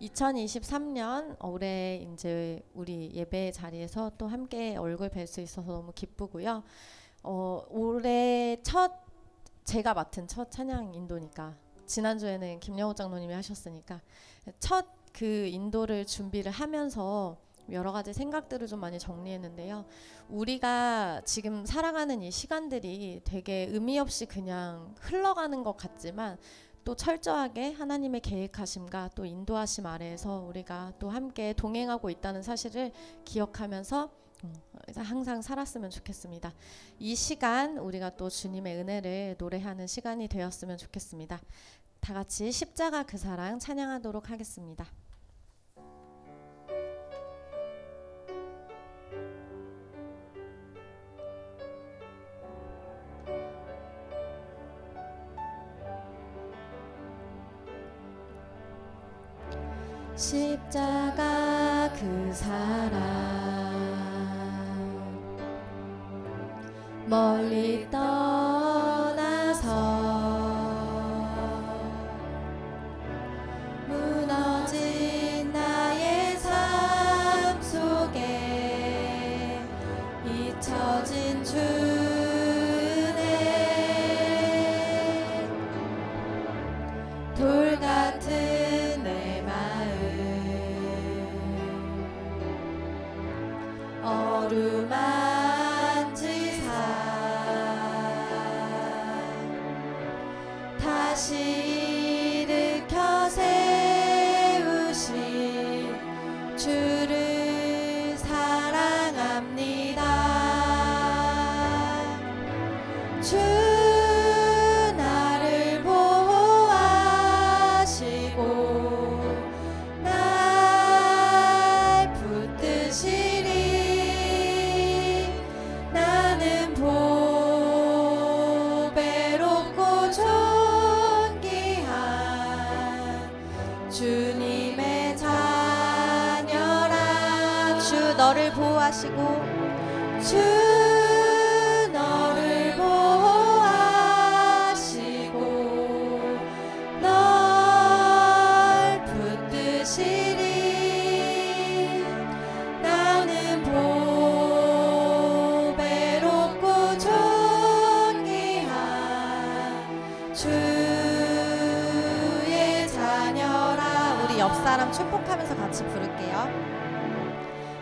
2023년 올해 이제 우리 예배 자리에서 또 함께 얼굴 뵐 수 있어서 너무 기쁘고요. 올해 제가 맡은 첫 찬양 인도니까, 지난주에는 김영호 장로님이 하셨으니까 첫 그 인도를 준비를 하면서 여러 가지 생각들을 좀 많이 정리했는데요. 우리가 지금 살아가는 이 시간들이 되게 의미 없이 그냥 흘러가는 것 같지만, 또 철저하게 하나님의 계획하심과 또 인도하심 아래에서 우리가 또 함께 동행하고 있다는 사실을 기억하면서 항상 살았으면 좋겠습니다. 이 시간 우리가 또 주님의 은혜를 노래하는 시간이 되었으면 좋겠습니다. 다 같이 십자가 그 사랑 찬양하도록 하겠습니다. 십자가 그 사랑 멀리 떠나서 무너진 나의 삶 속에 잊혀진 주 은혜, 돌 같은 내 어루만지사 다시 일으켜 세우신 주를 사랑합니다. 주 나를 보호하시고 날 붙드시리. 나는 보배롭고 존귀한 주님의 자녀라. 주 너를 보호하시고, 주 너를 보호하시고 널 붙드시리. 나는 보배롭고 존귀한 주의 자녀라. 우리 옆 사람 축복하면서 같이 부를게요.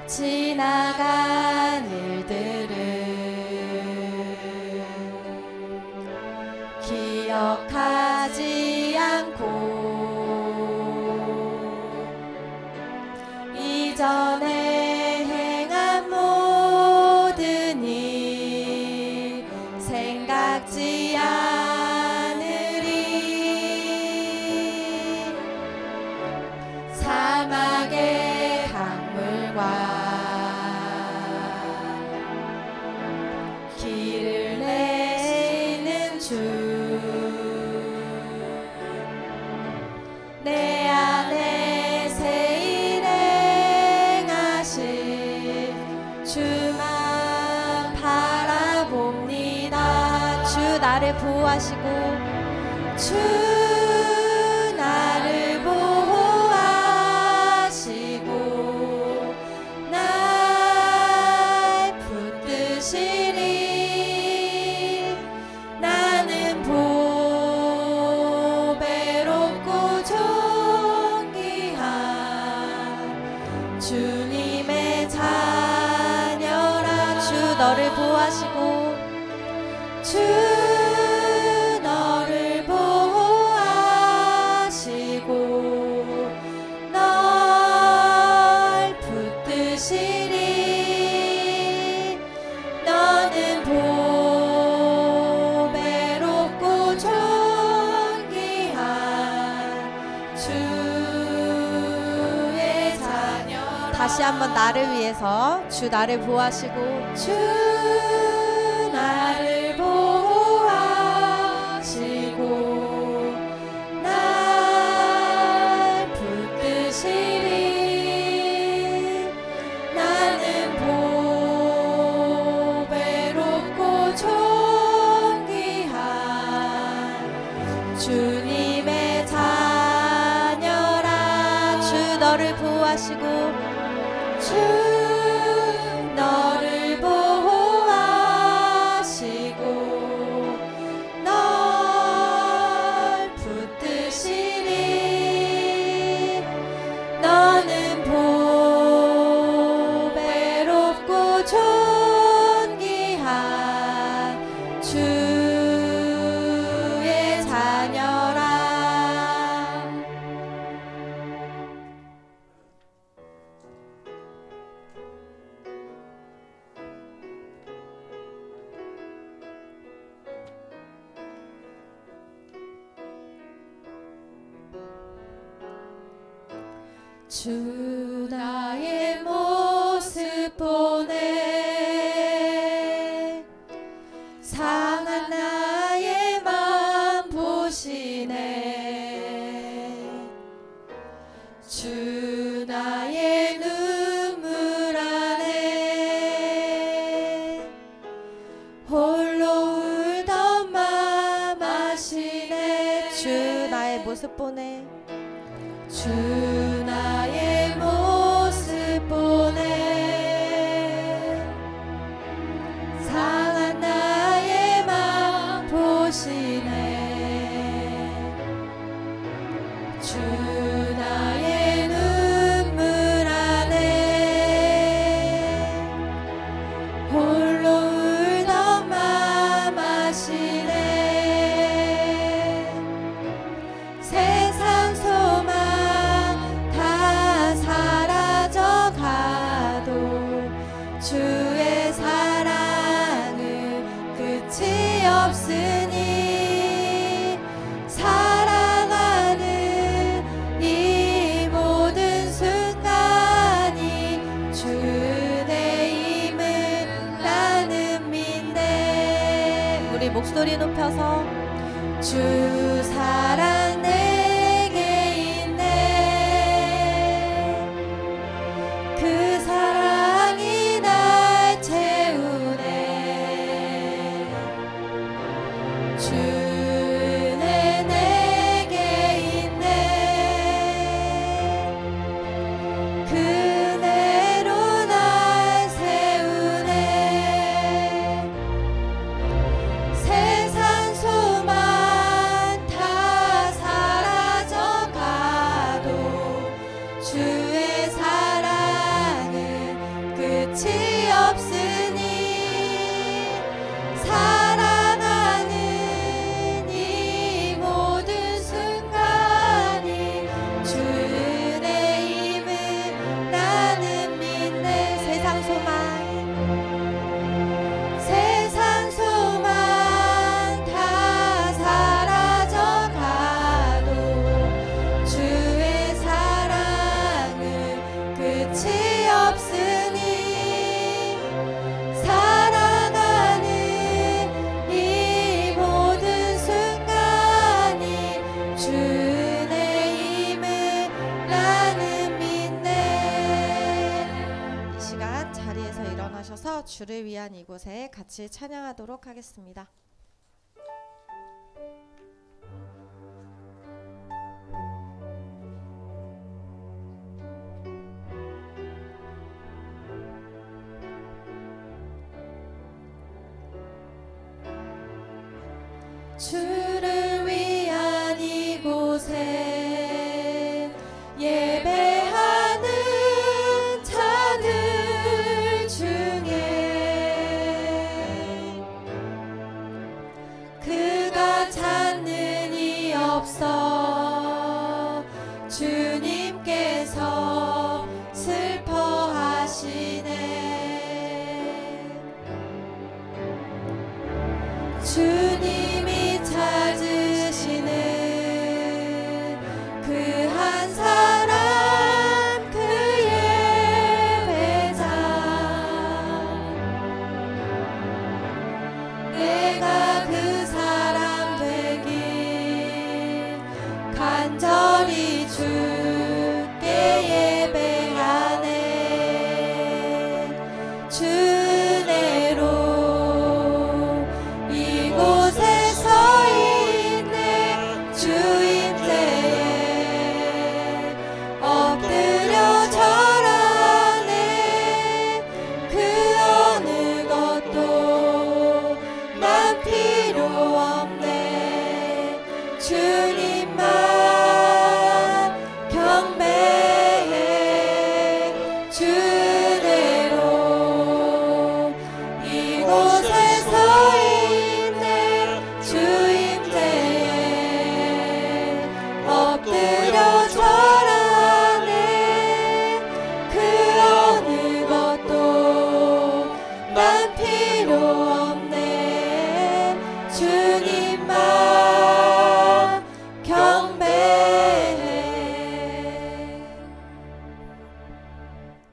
지나간 일들을 기억하지 않고 이전에 행한 모든 일 생각지 않으리. 사막의 강물과 길을 내시는 주, 내 안에 새 일 행하실 주만 바라봅니다. 주 나를 보호하시고, 주 나를 보호하시고 날 붙드시리. 나는 보배롭고 존귀한 주님의 자녀라. 주 너를 보호하시고, 주 너를 보호하시고 널 붙드시리. 너는 보배롭고 존귀한 주의 자녀라. 다시 한번 나를 위해서, 주 나를 보호하시고, 주 나를 보호하시고 날 붙드시리. 나는 보배롭고 존귀한 주님의 자녀라. 주 너를 보호하시고 주 너를 보호하시고 널 붙드시리. 너는 보배롭고 존귀한 주의 자녀라. 주 나의 모습 보네. 상한 나의 맘 보시네. 주 나의 눈물 안에 홀로 울던 맘 아시네. 주 나의 모습 보네. 주 나의 모습 보네. 상한 나의 맘 보시네. 주 나의 눈물 안에 홀로 울던 맘 아시네. 세상 소망 주의 사랑은 끝이 없으니 살아가는 이 모든 순간이 주의 힘을 나는 믿네. 우리 목소리 높여서 주 사랑 내게 있네. 그 사랑이 날 채우네. 주는 내게 있네. 그대로 날 세우네. 세상 소망 다 사라져가도 주의 사랑은 끝이 없으니 살아가는 이 모든 순간이 주의 힘을 나는 믿네. 세상 소망 세상 소망 다 사라져가도 주의 사랑은 끝이 없으니 살아가는 이 모든 순간이 주의 힘을 나는 믿네. 이 시간 자리에서 일어나셔서 주를 위한 이곳에 같이 찬양하도록 하겠습니다. 주를 위한 이곳에 예배하는 자들 중에 그가 찾는 이 없어 주님께서 슬퍼하시네. 주님이 찾으시는 그 한 사람 그 예배자 내가 그 사람 되길 간절히 주께 예배하네.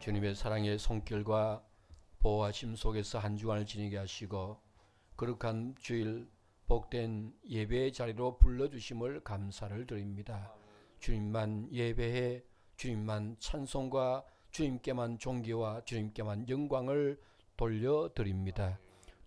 주님의 사랑의 손길과 보호하심 속에서 한 주간을 지내게 하시고 거룩한 주일 복된 예배의 자리로 불러주심을 감사를 드립니다. 주님만 예배해 주님만 찬송과 주님께만 존귀와 주님께만 영광을 돌려드립니다.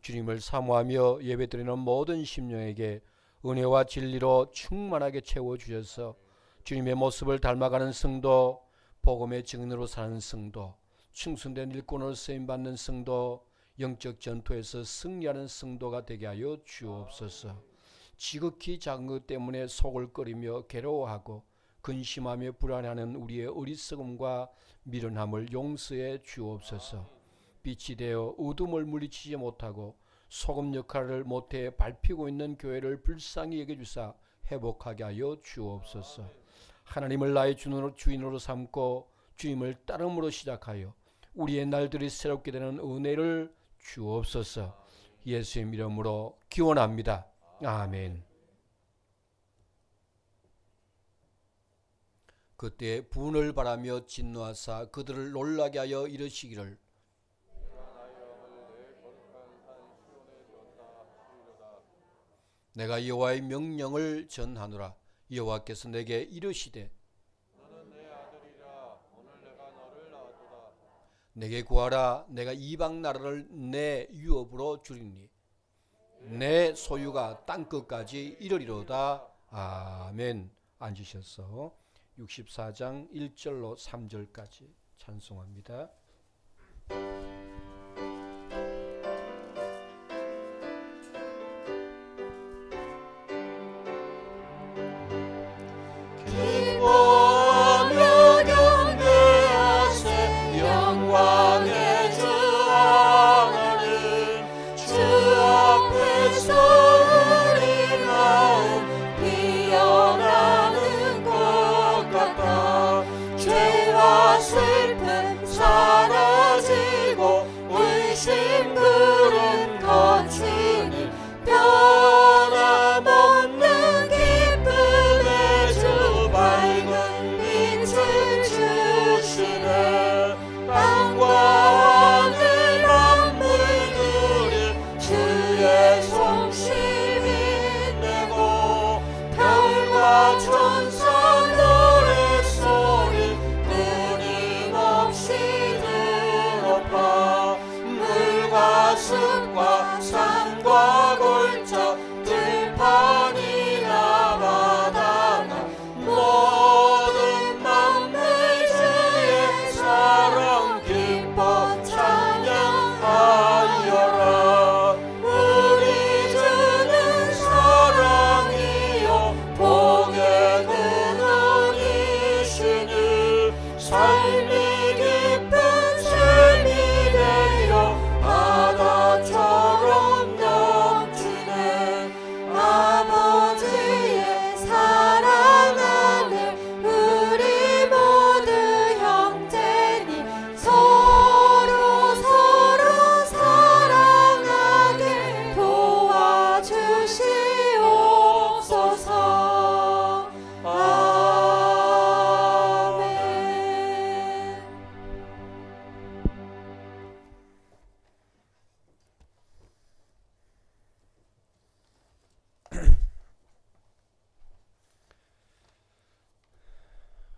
주님을 사모하며 예배드리는 모든 심령에게 은혜와 진리로 충만하게 채워주셔서 주님의 모습을 닮아가는 성도, 복음의 증인으로 사는 성도, 충성된 일꾼으로 쓰임받는 성도, 영적 전투에서 승리하는 성도가 되게 하여 주옵소서. 지극히 작은 것 때문에 속을 끓이며 괴로워하고 근심하며 불안해하는 우리의 어리석음과 미련함을 용서해 주옵소서. 빛이 되어 어둠을 물리치지 못하고 소금 역할을 못해 밟히고 있는 교회를 불쌍히 여겨주사 회복하게 하여 주옵소서. 하나님을 나의 주인으로 삼고 주님을 따름으로 시작하여 우리의 날들이 새롭게 되는 은혜를 주옵소서. 예수의 이름으로 기원합니다. 아멘. 그때 분을 바라며 진노하사 그들을 놀라게 하여 이르시기를 내가 여호와의 명령을 전하노라. 여호와께서 내게 이르시되 너는 내 아들이라 오늘 내가 너를 낳았도다. 내게 구하라. 내가 이방 나라를 내 유업으로 주리니 내 소유가 땅끝까지 이르리로다. 아멘. 앉으셔서 64장 1절로 3절까지 찬송합니다.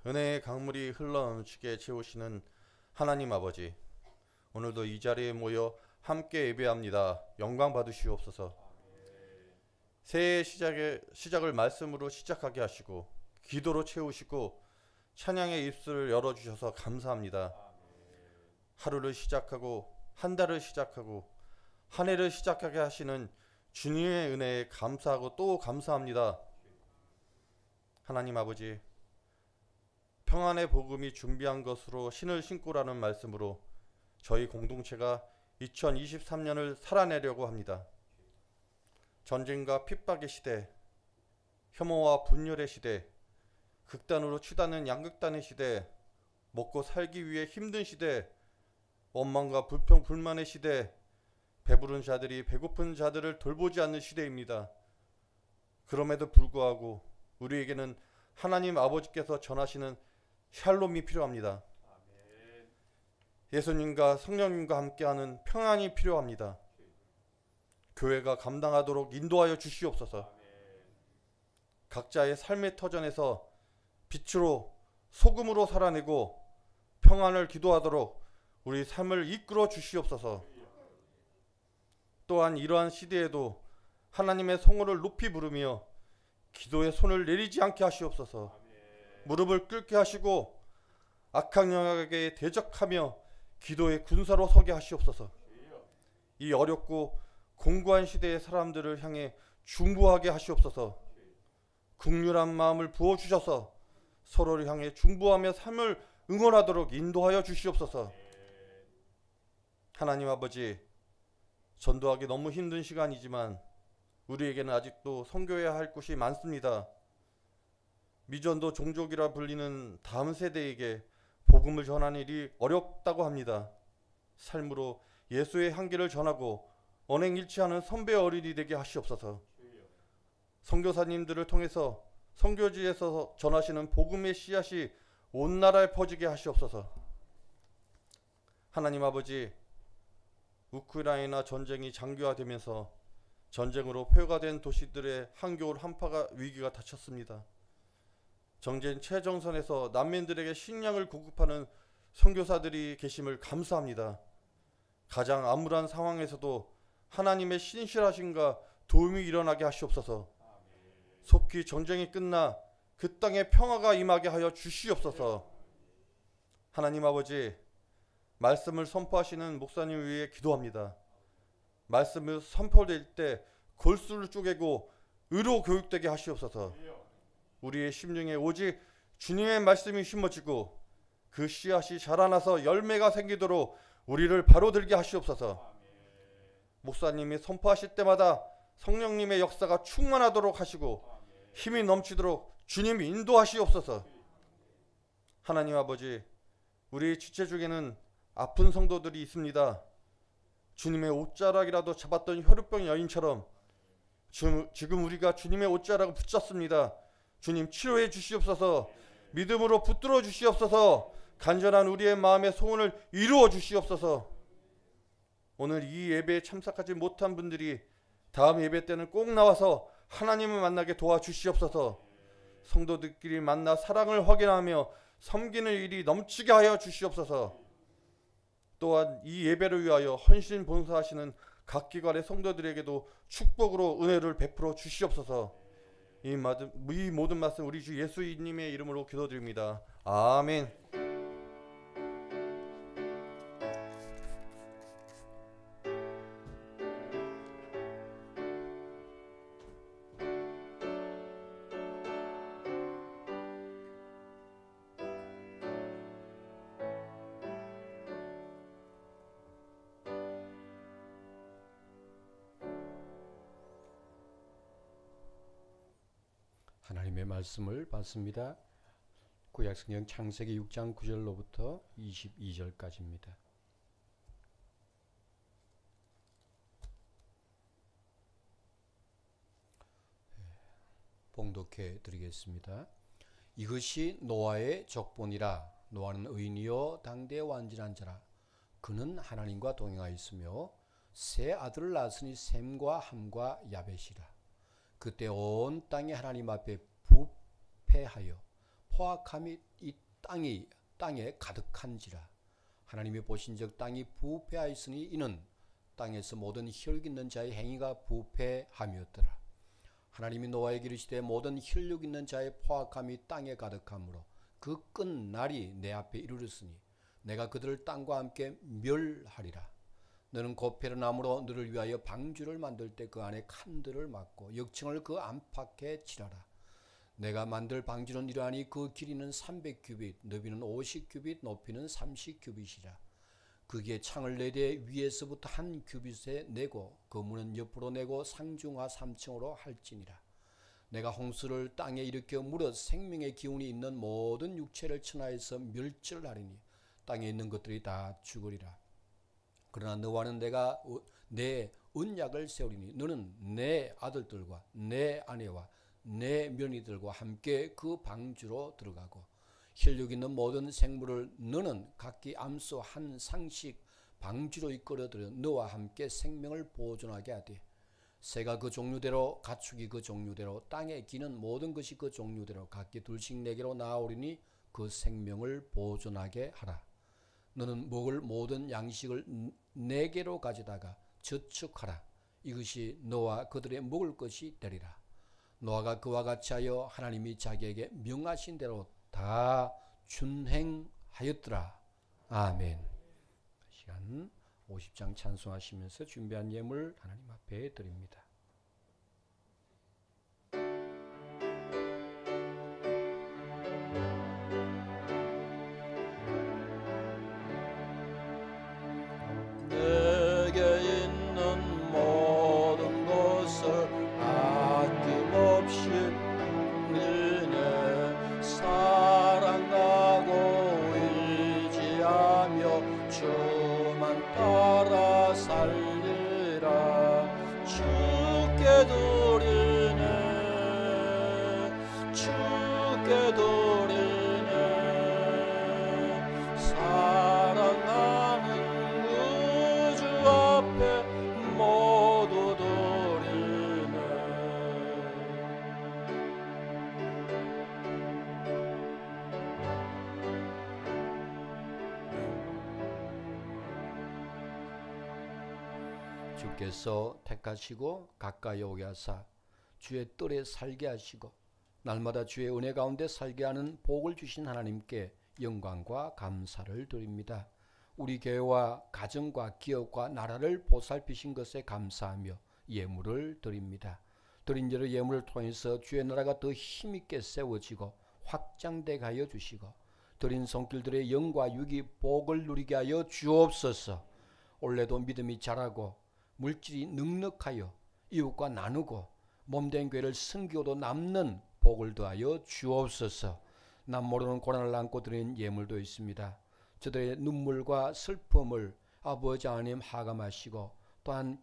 은혜의 강물이 흘러넘치게 채우시는 하나님 아버지, 오늘도 이 자리에 모여 함께 예배합니다. 영광 받으시옵소서. 새해의 시작을 말씀으로 시작하게 하시고 기도로 채우시고 찬양의 입술을 열어주셔서 감사합니다. 하루를 시작하고 한 달을 시작하고 한 해를 시작하게 하시는 주님의 은혜에 감사하고 또 감사합니다. 하나님 아버지, 평안의 복음이 준비한 것으로 신을 신고라는 말씀으로 저희 공동체가 2023년을 살아내려고 합니다. 전쟁과 핍박의 시대, 혐오와 분열의 시대, 극단으로 치닫는 양극단의 시대, 먹고 살기 위해 힘든 시대, 원망과 불평 불만의 시대, 배부른 자들이 배고픈 자들을 돌보지 않는 시대입니다. 그럼에도 불구하고 우리에게는 하나님 아버지께서 전하시는 샬롬이 필요합니다. 예수님과 성령님과 함께하는 평안이 필요합니다. 교회가 감당하도록 인도하여 주시옵소서. 각자의 삶의 터전에서 빛으로 소금으로 살아내고 평안을 기도하도록 우리 삶을 이끌어 주시옵소서. 또한 이러한 시대에도 하나님의 성호를 높이 부르며 기도의 손을 내리지 않게 하시옵소서. 무릎을 꿇게 하시고 악한 영역에 대적하며 기도의 군사로 서게 하시옵소서. 이 어렵고 공고한 시대의 사람들을 향해 중보하게 하시옵소서. 긍휼한 마음을 부어주셔서 서로를 향해 중보하며 삶을 응원하도록 인도하여 주시옵소서. 하나님 아버지, 전도하기 너무 힘든 시간이지만 우리에게는 아직도 선교해야 할 곳이 많습니다. 미전도 종족이라 불리는 다음 세대에게 복음을 전하는 일이 어렵다고 합니다. 삶으로 예수의 향기를 전하고 언행일치하는 선배 어린이 되게 하시옵소서. 선교사님들을 통해서 선교지에서 전하시는 복음의 씨앗이 온 나라에 퍼지게 하시옵소서. 하나님 아버지, 우크라이나 전쟁이 장기화되면서 전쟁으로 폐허가 된 도시들의 한겨울 한파가 위기가 닥쳤습니다. 정전 최정선에서 난민들에게 식량을 공급하는 선교사들이 계심을 감사합니다. 가장 암울한 상황에서도 하나님의 신실하심과 도움이 일어나게 하시옵소서. 속히 전쟁이 끝나 그 땅에 평화가 임하게 하여 주시옵소서. 하나님 아버지, 말씀을 선포하시는 목사님 위해 기도합니다. 말씀을 선포될 때 골수를 쪼개고 의로 교육되게 하시옵소서. 우리의 심령에 오직 주님의 말씀이 심어지고 그 씨앗이 자라나서 열매가 생기도록 우리를 바로 들게 하시옵소서. 목사님이 선포하실 때마다 성령님의 역사가 충만하도록 하시고 힘이 넘치도록 주님이 인도하시옵소서. 하나님 아버지, 우리 지체 중에는 아픈 성도들이 있습니다. 주님의 옷자락이라도 잡았던 혈우병 여인처럼 지금 우리가 주님의 옷자락을 붙잡습니다. 주님 치료해 주시옵소서. 믿음으로 붙들어 주시옵소서. 간절한 우리의 마음의 소원을 이루어 주시옵소서. 오늘 이 예배에 참석하지 못한 분들이 다음 예배 때는 꼭 나와서 하나님을 만나게 도와주시옵소서. 성도들끼리 만나 사랑을 확인하며 섬기는 일이 넘치게 하여 주시옵소서. 또한 이 예배를 위하여 헌신 봉사하시는 각 기관의 성도들에게도 축복으로 은혜를 베풀어 주시옵소서. 이 모든 말씀 우리 주 예수님의 이름으로 기도드립니다. 아멘. 하나님의 말씀을 받습니다. 구약성경 창세기 6장 9절로부터 22절까지입니다. 봉독해 드리겠습니다. 이것이 노아의 족본이라. 노아는 의인이요 당대에 완전한 자라. 그는 하나님과 동행하였으며 세 아들을 낳았으니 셈과 함과 야벳이라. 그때 온 땅이 하나님 앞에 부패하여 포악함이 이 땅에 가득한지라. 하나님이 보신즉 땅이 부패하였으니 이는 땅에서 모든 혈육 있는 자의 행위가 부패함이었더라. 하나님이 노아에게 이르시되 모든 혈육 있는 자의 포악함이 땅에 가득하므로 그 끝날이 내 앞에 이르렀으니 내가 그들을 땅과 함께 멸하리라. 너는 고페르 나무로 너를 위하여 방주를 만들 때 그 안에 칸들을 막고 역청을 그 안팎에 칠하라. 내가 만들 방주는 이러하니 그 길이는 300규빗, 너비는 50규빗, 높이는 30규빗이라. 거기에 창을 4대 위에서부터 한 규빗에 내고 그 문은 옆으로 내고 상중하 3층으로 할지니라. 내가 홍수를 땅에 일으켜 물어 생명의 기운이 있는 모든 육체를 천하에서 멸절하리니 땅에 있는 것들이 다 죽으리라. 그러나 너와는 내가 내 언약을 세우리니 너는 내 아들들과 내 아내와 내 며느리들과 함께 그 방주로 들어가고 혈육 있는 모든 생물을 너는 각기 암소 한 상씩 방주로 이끌어들여 너와 함께 생명을 보존하게 하되 새가 그 종류대로 가축이 그 종류대로 땅에 기는 모든 것이 그 종류대로 각기 둘씩 내게로 나아오리니 그 생명을 보존하게 하라. 너는 먹을 모든 양식을 내게로 가져다가 저축하라. 이것이 너와 그들의 먹을 것이 되리라. 노아가 그와 같이 하여 하나님이 자기에게 명하신 대로 다 준행하였더라. 아멘. 시간 50장 찬송하시면서 준비한 예물 하나님 앞에 드립니다. 내게 있는 모든 것을 아낌없이 우리네 사랑하고 의지하며 주만 따라 살리라. 주께 드리네 주께 드리네 사랑하는 구주 앞에 모두 드리네. 주께서 택하시고 가까이 오게 하사 주의 뜰에 살게 하시고 날마다 주의 은혜 가운데 살게 하는 복을 주신 하나님께 영광과 감사를 드립니다. 우리 교회와 가정과 기업과 나라를 보살피신 것에 감사하며 예물을 드립니다. 드린 대로 예물을 통해서 주의 나라가 더 힘있게 세워지고 확장되게 하여 주시고 드린 손길들의 영과 육이 복을 누리게 하여 주옵소서. 올해도 믿음이 자라고 물질이 넉넉하여 이웃과 나누고 몸된 교회를 섬기고도 남는 복을 더하여 주옵소서. 남 모르는 고난을 안고 드린 예물도 있습니다. 저들의 눈물과 슬픔을 아버지 하나님 하감하시고 또한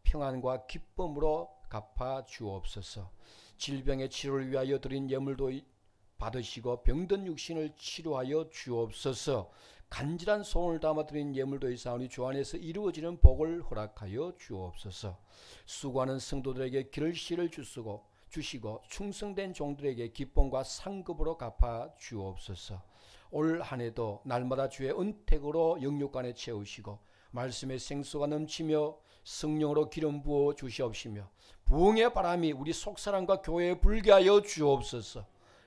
평안과 기쁨으로 갚아 주옵소서. 질병의 치료를 위하여 드린 예물도 받으시고 병든 육신을 치료하여 주옵소서. 간절한 소원을 담아 드린 예물도 있사오니 주 안에서 이루어지는 복을 허락하여 주옵소서. 수고하는 성도들에게 길실을 주시고 충성된 종들에게 기쁨과 상급으로 갚아 주옵소서. 올 한해도 날마다 주의 은택으로 영육간에 채우시고 말씀의 생수가 넘치며 성령으로 기름 부어 주시옵시며 부흥의 바람이 우리 속사람과 교회에 불게 하여 주옵소서.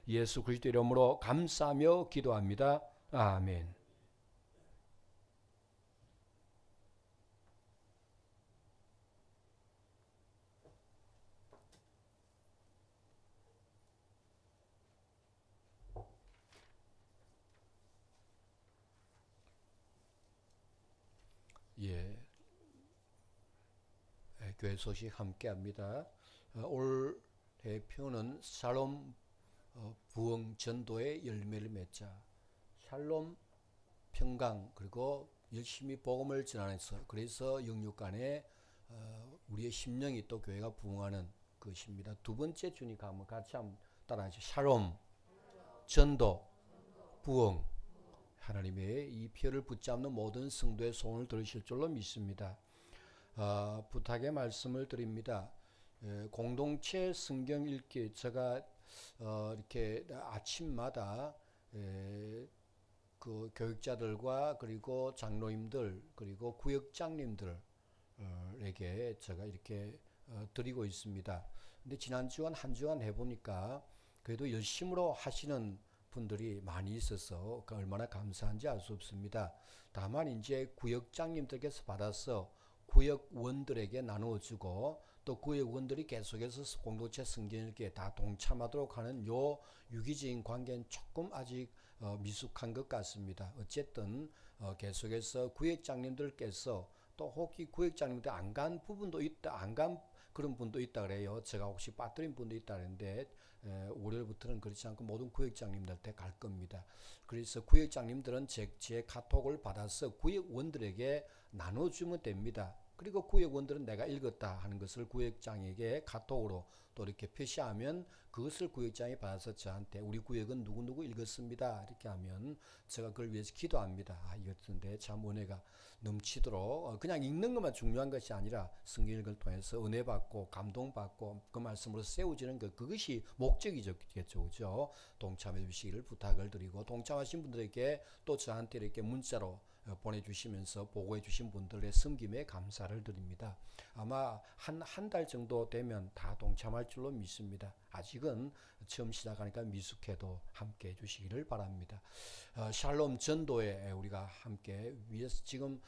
예수 그리스도 이름으로 감사하며 기도합니다. 아멘. 교회 소식 함께합니다. 올 대표는 샬롬 부흥 전도의 열매를 맺자. 샬롬 평강 그리고 열심히 복음을 전하면서 그래서 영육간에 우리의 심령이 또 교회가 부흥하는 것입니다. 두 번째 주니까 한번 같이 한번 따라하시죠. 샬롬 전도 부흥. 하나님의 이 표를 붙잡는 모든 성도의 소원을 들으실 줄로 믿습니다. 부탁의 말씀을 드립니다. 공동체 성경 읽기 제가 이렇게 아침마다 그 교육자들과 그리고 장로님들 그리고 구역장님들에게 제가 이렇게 드리고 있습니다. 근데 지난 주간 한 주간 해보니까 그래도 열심으로 하시는 분들이 많이 있어서 얼마나 감사한지 알 수 없습니다. 다만 이제 구역장님들께서 받아서 구역원들에게 나누어주고 또 구역원들이 계속해서 공동체 성경 읽기에 다 동참하도록 하는 요 유기적인 관계는 조금 아직 미숙한 것 같습니다. 어쨌든 계속해서 구역장님들께서 또 혹시 구역장님들 안 간 부분도 있다, 안 간 그런 분도 있다 그래요. 제가 혹시 빠뜨린 분도 있다 그랬는데 월요일부터는 그렇지 않고 모든 구역장님들한테 갈 겁니다. 그래서 구역장님들은 제 카톡을 받아서 구역원들에게 나눠주면 됩니다. 그리고 구역원들은 내가 읽었다 하는 것을 구역장에게 카톡으로 또 이렇게 표시하면 그것을 구역장이 받아서 저한테 우리 구역은 누구누구 읽었습니다 이렇게 하면 제가 그걸 위해서 기도합니다. 이것인데 참 은혜가 넘치도록 그냥 읽는 것만 중요한 것이 아니라 성경 읽을 통해서 은혜 받고 감동 받고 그 말씀으로 세워지는 것, 그것이 목적이겠죠. 그죠? 동참해 주시기를 부탁을 드리고, 동참하신 분들에게 또 저한테 이렇게 문자로 보내주시면서 보고해 주신 분들의 섬김에 감사를 드립니다. 아마 한 달 정도 되면 다 동참할 줄로 믿습니다. 아직은 처음 시작하니까 미숙해도 함께 해 주시기를 바랍니다. 샬롬 전도에 우리가 함께 위해서 지금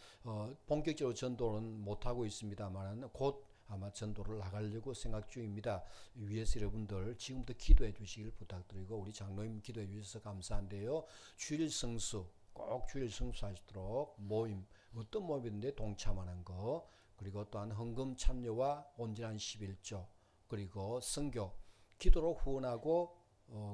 본격적으로 전도는 못하고 있습니다만 곧 아마 전도를 나가려고 생각 중입니다. 위에서 여러분들 지금부터 기도해 주시길 부탁드리고, 우리 장로님 기도해 주셔서 감사한데요. 주일 성수 꼭 주일 성수하시도록 모임, 어떤 모임인데 동참하는 거, 그리고 또한 헌금 참여와 온전한 11조, 그리고 선교, 기도로 후원하고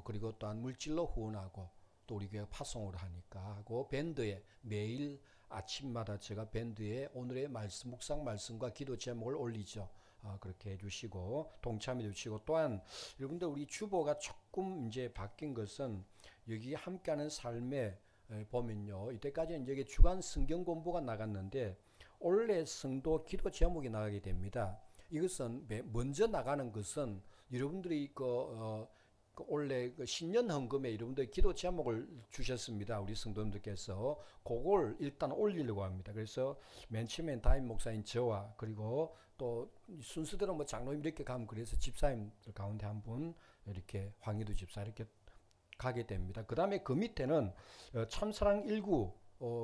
그리고 또한 물질로 후원하고, 또 우리 교회 파송을 하니까 하고, 밴드에 매일 아침마다 제가 밴드에 오늘의 말씀, 묵상 말씀과 기도 제목을 올리죠. 그렇게 해주시고 동참해 주시고, 또한 여러분들 우리 주보가 조금 이제 바뀐 것은 여기 함께하는 삶에 보면요, 이때까지는 이제 주간 성경 공부가 나갔는데 올해 성도 기도 제목이 나가게 됩니다. 이것은 먼저 나가는 것은 여러분들이 올해 신년 헌금에 여러분들 기도 제목을 주셨습니다. 우리 성도님들께서 그걸 일단 올리려고 합니다. 그래서 맨 처음엔 담임 목사인 저와, 그리고 또 순서대로 뭐 장로님 이렇게 가면, 그래서 집사님들 가운데 한 분 이렇게 황희두 집사 이렇게 가게 됩니다. 그 다음에 그 밑에는 참사랑 1구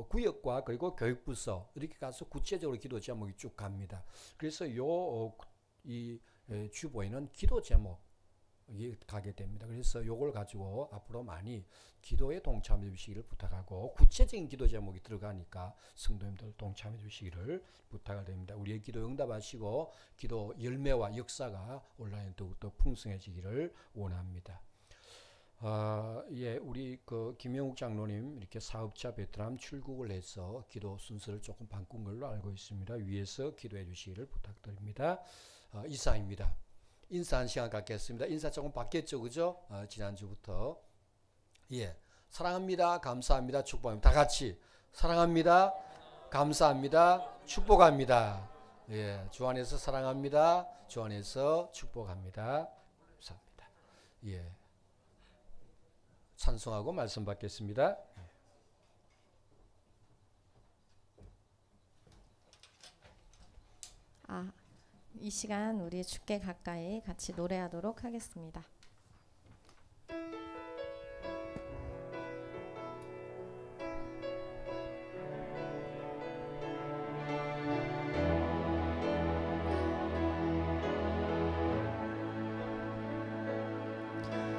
구역과 그리고 교육부서 이렇게 가서 구체적으로 기도 제목이 쭉 갑니다. 그래서 이 주보에는 기도 제목이 가게 됩니다. 그래서 요걸 가지고 앞으로 많이 기도에 동참해 주시기를 부탁하고, 구체적인 기도 제목이 들어가니까 성도님들 동참해 주시기를 부탁을 드립니다. 우리의 기도 응답하시고 기도 열매와 역사가 온라인 더욱더 풍성해지기를 원합니다. 예, 우리 김영욱 장로님 이렇게 사업자 베트남 출국을 해서 기도 순서를 조금 바꾼 걸로 알고 있습니다. 위에서 기도해 주시기를 부탁드립니다. 이사입니다. 인사 한 시간 갖겠습니다. 인사 조금 바뀌었죠, 그죠? 지난주부터. 예, 사랑합니다, 감사합니다, 축복합니다. 다 같이 사랑합니다, 감사합니다, 축복합니다. 예, 주 안에서 사랑합니다, 주 안에서 축복합니다. 감사합니다. 예. 찬송하고 말씀 받겠습니다. 이 시간 우리 주께 가까이 같이 노래하도록 하겠습니다.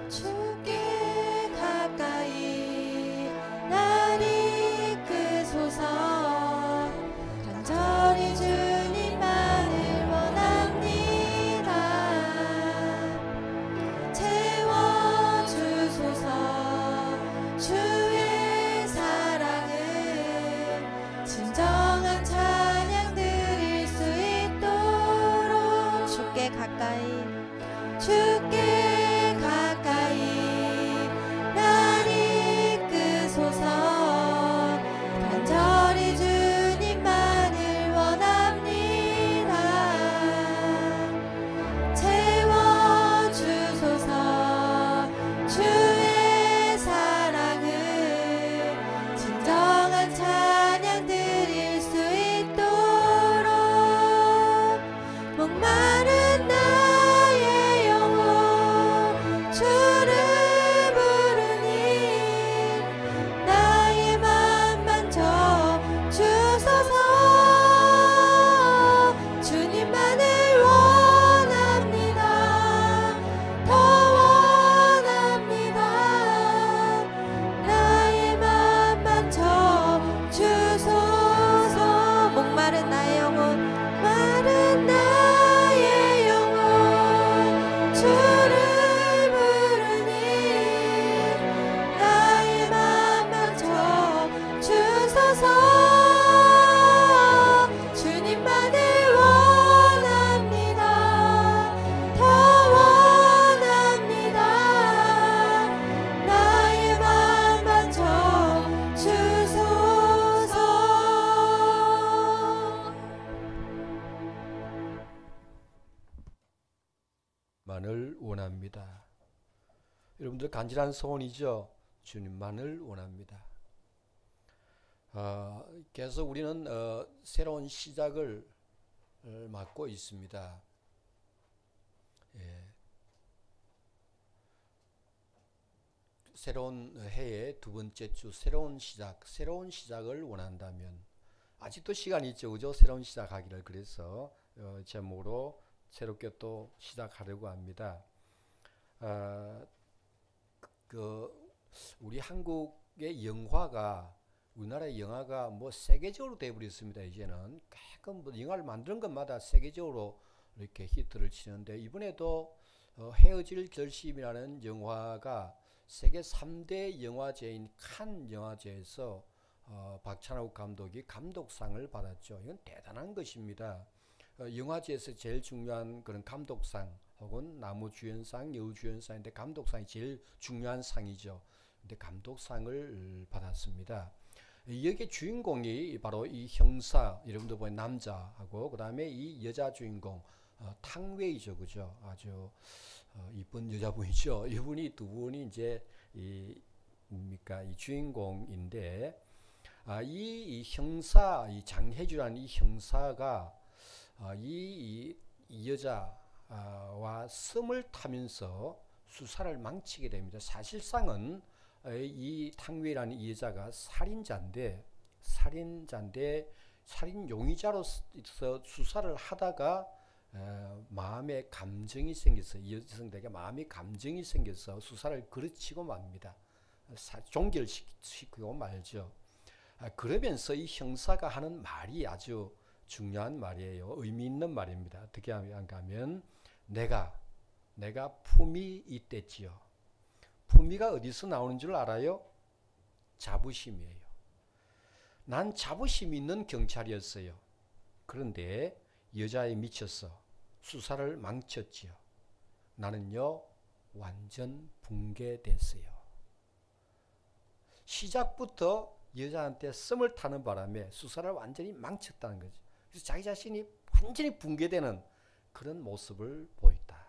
주께 가까이 날 이끄소서. 간절히 주님만을 원합니다. 채워주소서. 주의 사랑을 진정한 찬양 드릴 수 있도록 주께 가까이 날 이끄소서. 간절히 주님만을 원합니다. 채워주소서. 주의 사랑을 진정한 찬양 드릴 수 있도록 목마른 나의 영혼 주를 부르니 나의 맘 만져 주소서. 주님만을 원합니다. 더 원합니다. 나의 맘 만져 주소서. 목마른 나의 영혼, 마른 나의 영혼 주를 부르니 나의 맘 만져 주소서. 주님만을 원합니다. 더 여러분들 간절한 소원이죠. 주님만을 원합니다. 계속 우리는 새로운 시작을 맞고 있습니다. 예. 새로운 해의 두 번째 주 새로운 시작을 원한다면 아직도 시간이 있죠, 그죠? 새로운 시작하기를. 그래서 제목으로 새롭게 또 시작하려고 합니다. 우리 한국의 우리나라의 영화가 뭐 세계적으로 되어버렸습니다. 이제는 가끔 뭐 영화를 만드는 것마다 세계적으로 이렇게 히트를 치는데, 이번에도 헤어질 결심이라는 영화가 세계 3대 영화제인 칸 영화제에서 박찬욱 감독이 감독상을 받았죠. 이건 대단한 것입니다. 영화제에서 제일 중요한 그런 감독상 혹은 나무주연상, 여우주연상인데 감독상이 제일 중요한 상이죠. 근데 감독상을 받았습니다. 여기 주인공이 바로 이 형사, 여러분들 보면 남자하고 그 다음에 이 여자 주인공 탕웨이죠, 그죠? 아주 이쁜 여자분이죠. 이분이 두 분이 이제 이 주인공인데, 이 형사, 이 장혜주라는 이 형사가 이 여자와 썸을 타면서 수사를 망치게 됩니다. 사실상은 이 탕웨이라는 이 여자가 살인 용의자로서 수사를 하다가 마음에 감정이 생겨서, 이 여성들에게 마음의 감정이 생겨서 수사를 그르치고 맙니다. 종결시키고 말죠. 그러면서 이 형사가 하는 말이 아주 중요한 말이에요. 의미 있는 말입니다. 어떻게 하면 내가 품이 있댔지요. 품위가 어디서 나오는 줄 알아요? 자부심이에요. 난 자부심 있는 경찰이었어요. 그런데 여자에 미쳐서 수사를 망쳤지요. 나는요 완전 붕괴됐어요. 시작부터 여자한테 썸을 타는 바람에 수사를 완전히 망쳤다는 거죠. 그래서 자기 자신이 완전히 붕괴되는 그런 모습을 보였다.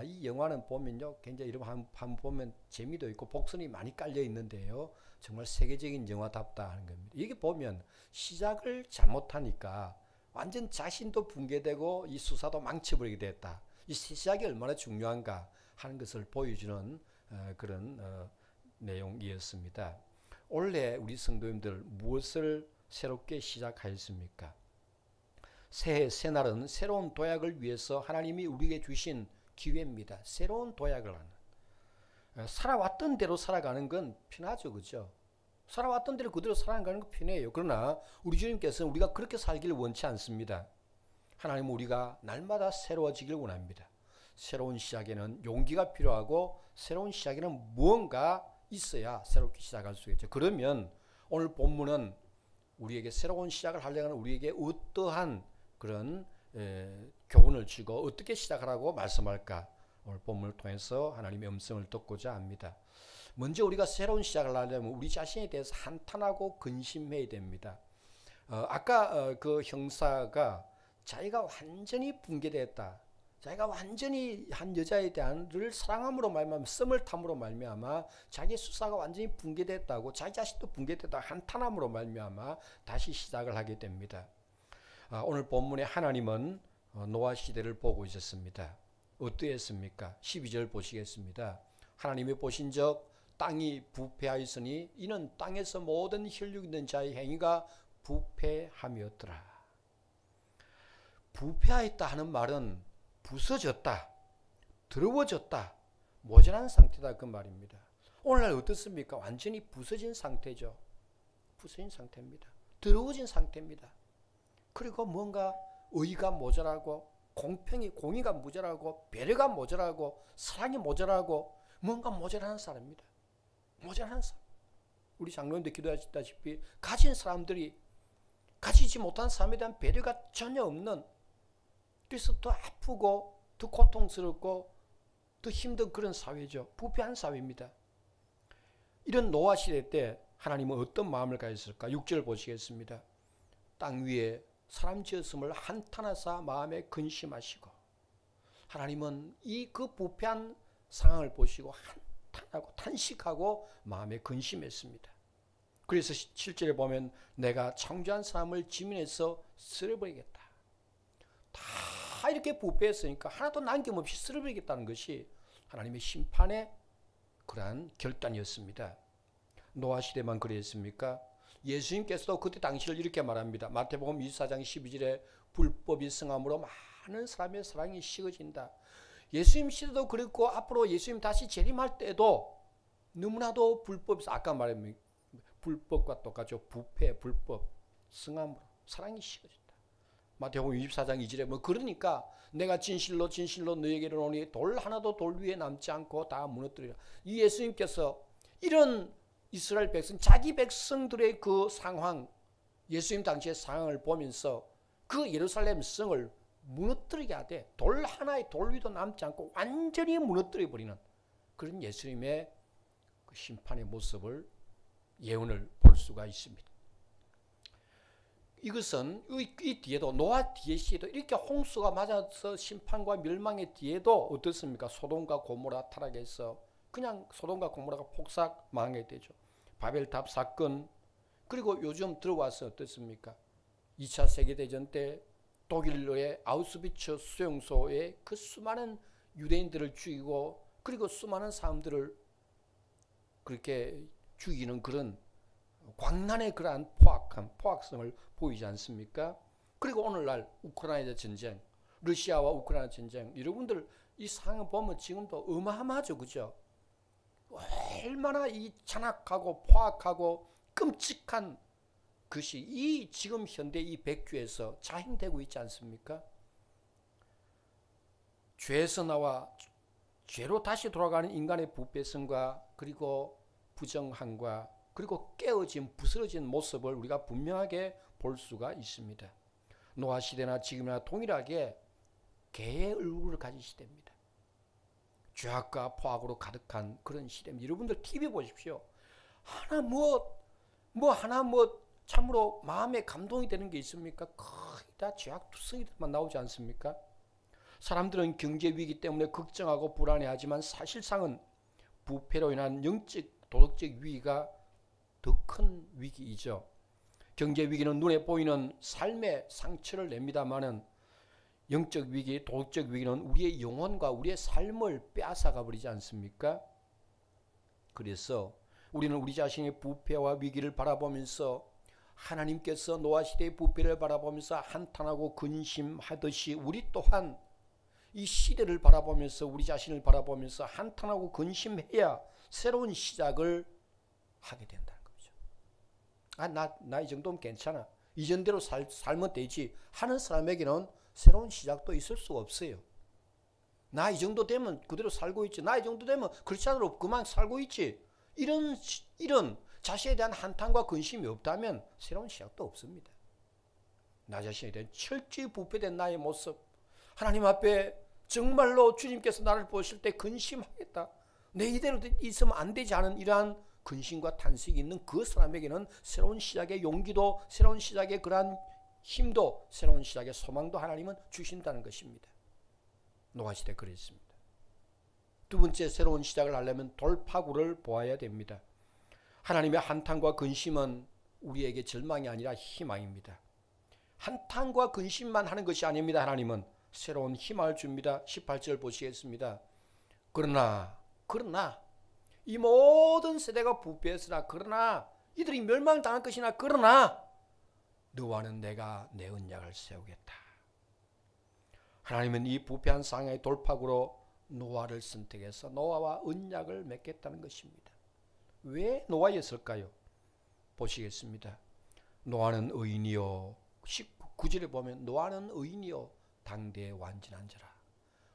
이 영화는 보면요, 굉장히 이런 한 보면 재미도 있고 복선이 많이 깔려 있는데요, 정말 세계적인 영화답다 하는 겁니다. 여기 보면 시작을 잘못하니까 완전 자신도 붕괴되고 이 수사도 망쳐버리게 됐다. 이 시작이 얼마나 중요한가 하는 것을 보여주는 그런 내용이었습니다. 올해 우리 성도님들 무엇을 새롭게 시작하였습니까? 새해 새날은 새로운 도약을 위해서 하나님이 우리에게 주신 기회입니다. 새로운 도약을 하는. 살아왔던 대로 살아가는 건 편하죠, 그죠? 살아왔던 대로 그대로 살아가는 건 편해요. 그러나 우리 주님께서는 우리가 그렇게 살기를 원치 않습니다. 하나님은 우리가 날마다 새로워지길 원합니다. 새로운 시작에는 용기가 필요하고, 새로운 시작에는 무언가 있어야 새롭게 시작할 수 있죠. 그러면 오늘 본문은 우리에게 새로운 시작을 하려고 하는 우리에게 어떠한 그런 교훈을 주고 어떻게 시작하라고 말씀할까, 오늘 본문을 통해서 하나님의 음성을 듣고자 합니다. 먼저 우리가 새로운 시작을 하려면 우리 자신에 대해서 한탄하고 근심해야 됩니다. 아까 그 형사가 자기가 완전히 붕괴됐다, 자기가 완전히 한 여자에 대한를 사랑함으로 말미암아, 썸을 탐으로 말미암아 자기 수사가 완전히 붕괴됐다고, 자기 자신도 붕괴됐다 한탄함으로 말미암아 다시 시작을 하게 됩니다. 오늘 본문에 하나님은 노아 시대를 보고 있었습니다. 어떠했습니까? 12절 보시겠습니다. 하나님이 보신즉 땅이 부패하였으니 이는 땅에서 모든 혈육 있는 자의 행위가 부패함이었더라. 부패하였다 하는 말은 부서졌다, 더러워졌다, 모자란 상태다 그 말입니다. 오늘날 어떻습니까? 완전히 부서진 상태죠. 부서진 상태입니다. 더러워진 상태입니다. 그리고 뭔가 의의가 모자라고, 공의가 모자라고, 배려가 모자라고, 사랑이 모자라고, 뭔가 모자라는 사람입니다. 모자라는 사람. 우리 장로님들 기도하셨다시피 가진 사람들이 가지지 못한 사람에 대한 배려가 전혀 없는, 그래서 더 아프고 더 고통스럽고 더 힘든 그런 사회죠. 부패한 사회입니다. 이런 노아 시대 때 하나님은 어떤 마음을 가졌을까? 6절 보시겠습니다. 땅 위에 사람 지었음을 한탄하사 마음에 근심하시고, 하나님은 이 그 부패한 상황을 보시고 한탄하고 탄식하고 마음에 근심했습니다. 그래서 7절에 보면 내가 창조한 사람을 지면에서 쓸어버리겠다. 다 이렇게 부패했으니까 하나도 남김없이 쓸어버리겠다는 것이 하나님의 심판의 그러한 결단이었습니다. 노아 시대만 그랬습니까? 예수님께서도 그때 당시를 이렇게 말합니다. 마태복음 24장 12절에 불법이 성함으로 많은 사람의 사랑이 식어진다. 예수님 시대도 그랬고 앞으로 예수님 다시 재림할 때도 너무나도 불법에서 아까 말한 불법과 똑같죠. 부패, 불법, 성함으로 사랑이 식어진다. 마태복음 24장 2절에 뭐 그러니까 내가 진실로 너에게로 오니 돌 하나도 돌 위에 남지 않고 다 무너뜨리라. 이 예수님께서 이런 이스라엘 백성, 자기 백성들의 그 상황, 예수님 당시의 상황을 보면서 그 예루살렘 성을 무너뜨리게 하되 돌 하나의 돌 위도 남지 않고 완전히 무너뜨려 버리는 그런 예수님의 그 심판의 모습을 예언을 볼 수가 있습니다. 이것은 이 뒤에도 노아 뒤에 시에도 이렇게 홍수가 맞아서 심판과 멸망의 뒤에도 어떻습니까? 소돔과 고모라 타락해서 그냥 소돔과 고모라가 폭삭 망하게 되죠. 바벨탑 사건, 그리고 요즘 들어와서 어떻습니까? 2차 세계대전 때 독일의 아우슈비츠 수용소에 그 수많은 유대인들을 죽이고 그리고 수많은 사람들을 그렇게 죽이는 그런 광란의 그러한 포악성을 보이지 않습니까? 그리고 오늘날 우크라이나 전쟁, 러시아와 우크라이나 전쟁, 여러분들 이 상황을 보면 지금도 어마어마하죠, 그죠? 얼마나 이 잔악하고 포악하고 끔찍한 것이 이 지금 현대 이 백주에서 자행되고 있지 않습니까? 죄에서 나와 죄로 다시 돌아가는 인간의 부패성과 그리고 부정함과 그리고 깨어진 부스러진 모습을 우리가 분명하게 볼 수가 있습니다. 노아 시대나 지금이나 동일하게 개의 얼굴을 가진 시대입니다. 죄악과 포악으로 가득한 그런 시대입니다. 여러분들 TV 보십시오. 하나 참으로 마음에 감동이 되는 게 있습니까? 거의 다 죄악투성이들만 나오지 않습니까? 사람들은 경제 위기 때문에 걱정하고 불안해하지만 사실상은 부패로 인한 영적 도덕적 위기가 더 큰 위기이죠. 경제 위기는 눈에 보이는 삶의 상처를 냅니다마는 영적 위기, 도덕적 위기는 우리의 영혼과 우리의 삶을 빼앗아가 버리지 않습니까? 그래서 우리는 우리 자신의 부패와 위기를 바라보면서 하나님께서 노아 시대의 부패를 바라보면서 한탄하고 근심하듯이 우리 또한 이 시대를 바라보면서 우리 자신을 바라보면서 한탄하고 근심해야 새로운 시작을 하게 된다는 거죠. 나 이 정도면 괜찮아. 이전대로 살면 되지 하는 사람에게는 새로운 시작도 있을 수가 없어요. 나 이 정도 되면 그대로 살고 있지. 나 이 정도 되면 그렇지 않으로 그만 살고 있지. 이런 자신에 대한 한탄과 근심이 없다면 새로운 시작도 없습니다. 나 자신에 대한 철저히 부패된 나의 모습, 하나님 앞에 정말로 주님께서 나를 보실 때 근심하겠다. 내 이대로 있으면 안 되지 않은 이러한 근심과 탄식이 있는 그 사람에게는 새로운 시작의 용기도, 새로운 시작의 그러한 힘도, 새로운 시작의 소망도 하나님은 주신다는 것입니다. 노아 시대 그랬습니다. 두 번째, 새로운 시작을 하려면 돌파구를 보아야 됩니다. 하나님의 한탄과 근심은 우리에게 절망이 아니라 희망입니다. 한탄과 근심만 하는 것이 아닙니다. 하나님은 새로운 희망을 줍니다. 18절 보시겠습니다. 그러나 이 모든 세대가 부패했으나 그러나 이들이 멸망당할 것이나 그러나 너와는 내가 내 언약을 세우겠다. 하나님은 이 부패한 상황의 돌파구로 노아를 선택해서 노아와 언약을 맺겠다는 것입니다. 왜 노아였을까요? 보시겠습니다. 노아는 의인이요, 19절에 보면 노아는 의인이요 당대에 완전한 자라.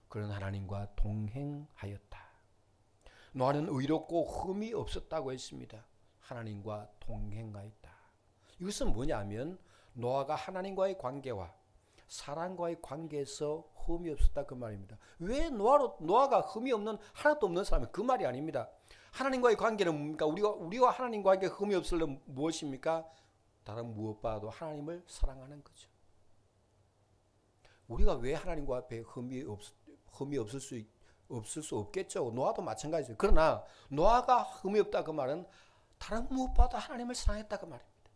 그런 하나님과 동행하였다. 노아는 의롭고 흠이 없었다고 했습니다. 하나님과 동행하였다. 이것은 뭐냐면 노아가 하나님과의 관계와 사람과의 관계에서 흠이 없었다 그 말입니다. 왜 노아가 흠이 없는, 하나도 없는 사람이 그 말이 아닙니다. 하나님과의 관계는 뭡니까? 우리와 하나님과의 흠이 없으려면 무엇입니까? 다른 무엇보다도 하나님을 사랑하는 거죠. 우리가 왜 하나님과 앞에 흠이 없을 수 없을 수 없겠죠. 노아도 마찬가지죠. 그러나 노아가 흠이 없다 그 말은 다른 무엇보다 하나님을 사랑했다 그 말입니다.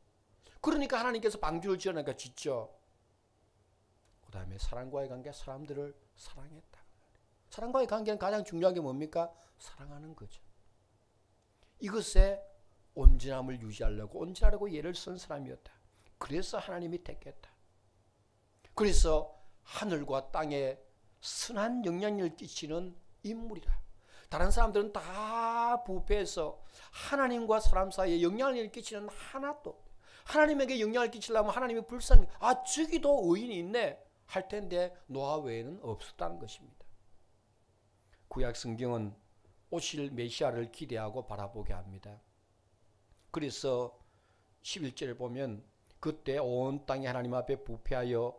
그러니까 하나님께서 방주를 지어내니까 짓죠. 그 다음에 사람과의 관계, 사람들을 사랑했다. 사람과의 관계는 가장 중요한 게 뭡니까? 사랑하는 거죠. 이것에 온전함을 유지하려고 온전하려고 예를 쓴 사람이었다. 그래서 하나님이 택했다. 그래서 하늘과 땅에 선한 영향력을 끼치는 인물이라. 다른 사람들은 다 부패해서 하나님과 사람 사이에 영향력을 끼치는 하나도, 하나님에게 영향을 끼치려면 하나님이 불쌍히 저기도 의인이 있네 할 텐데 노아 외에는 없었다는 것입니다. 구약 성경은 오실 메시아를 기대하고 바라보게 합니다. 그래서 11절에 보면 그때 온 땅이 하나님 앞에 부패하여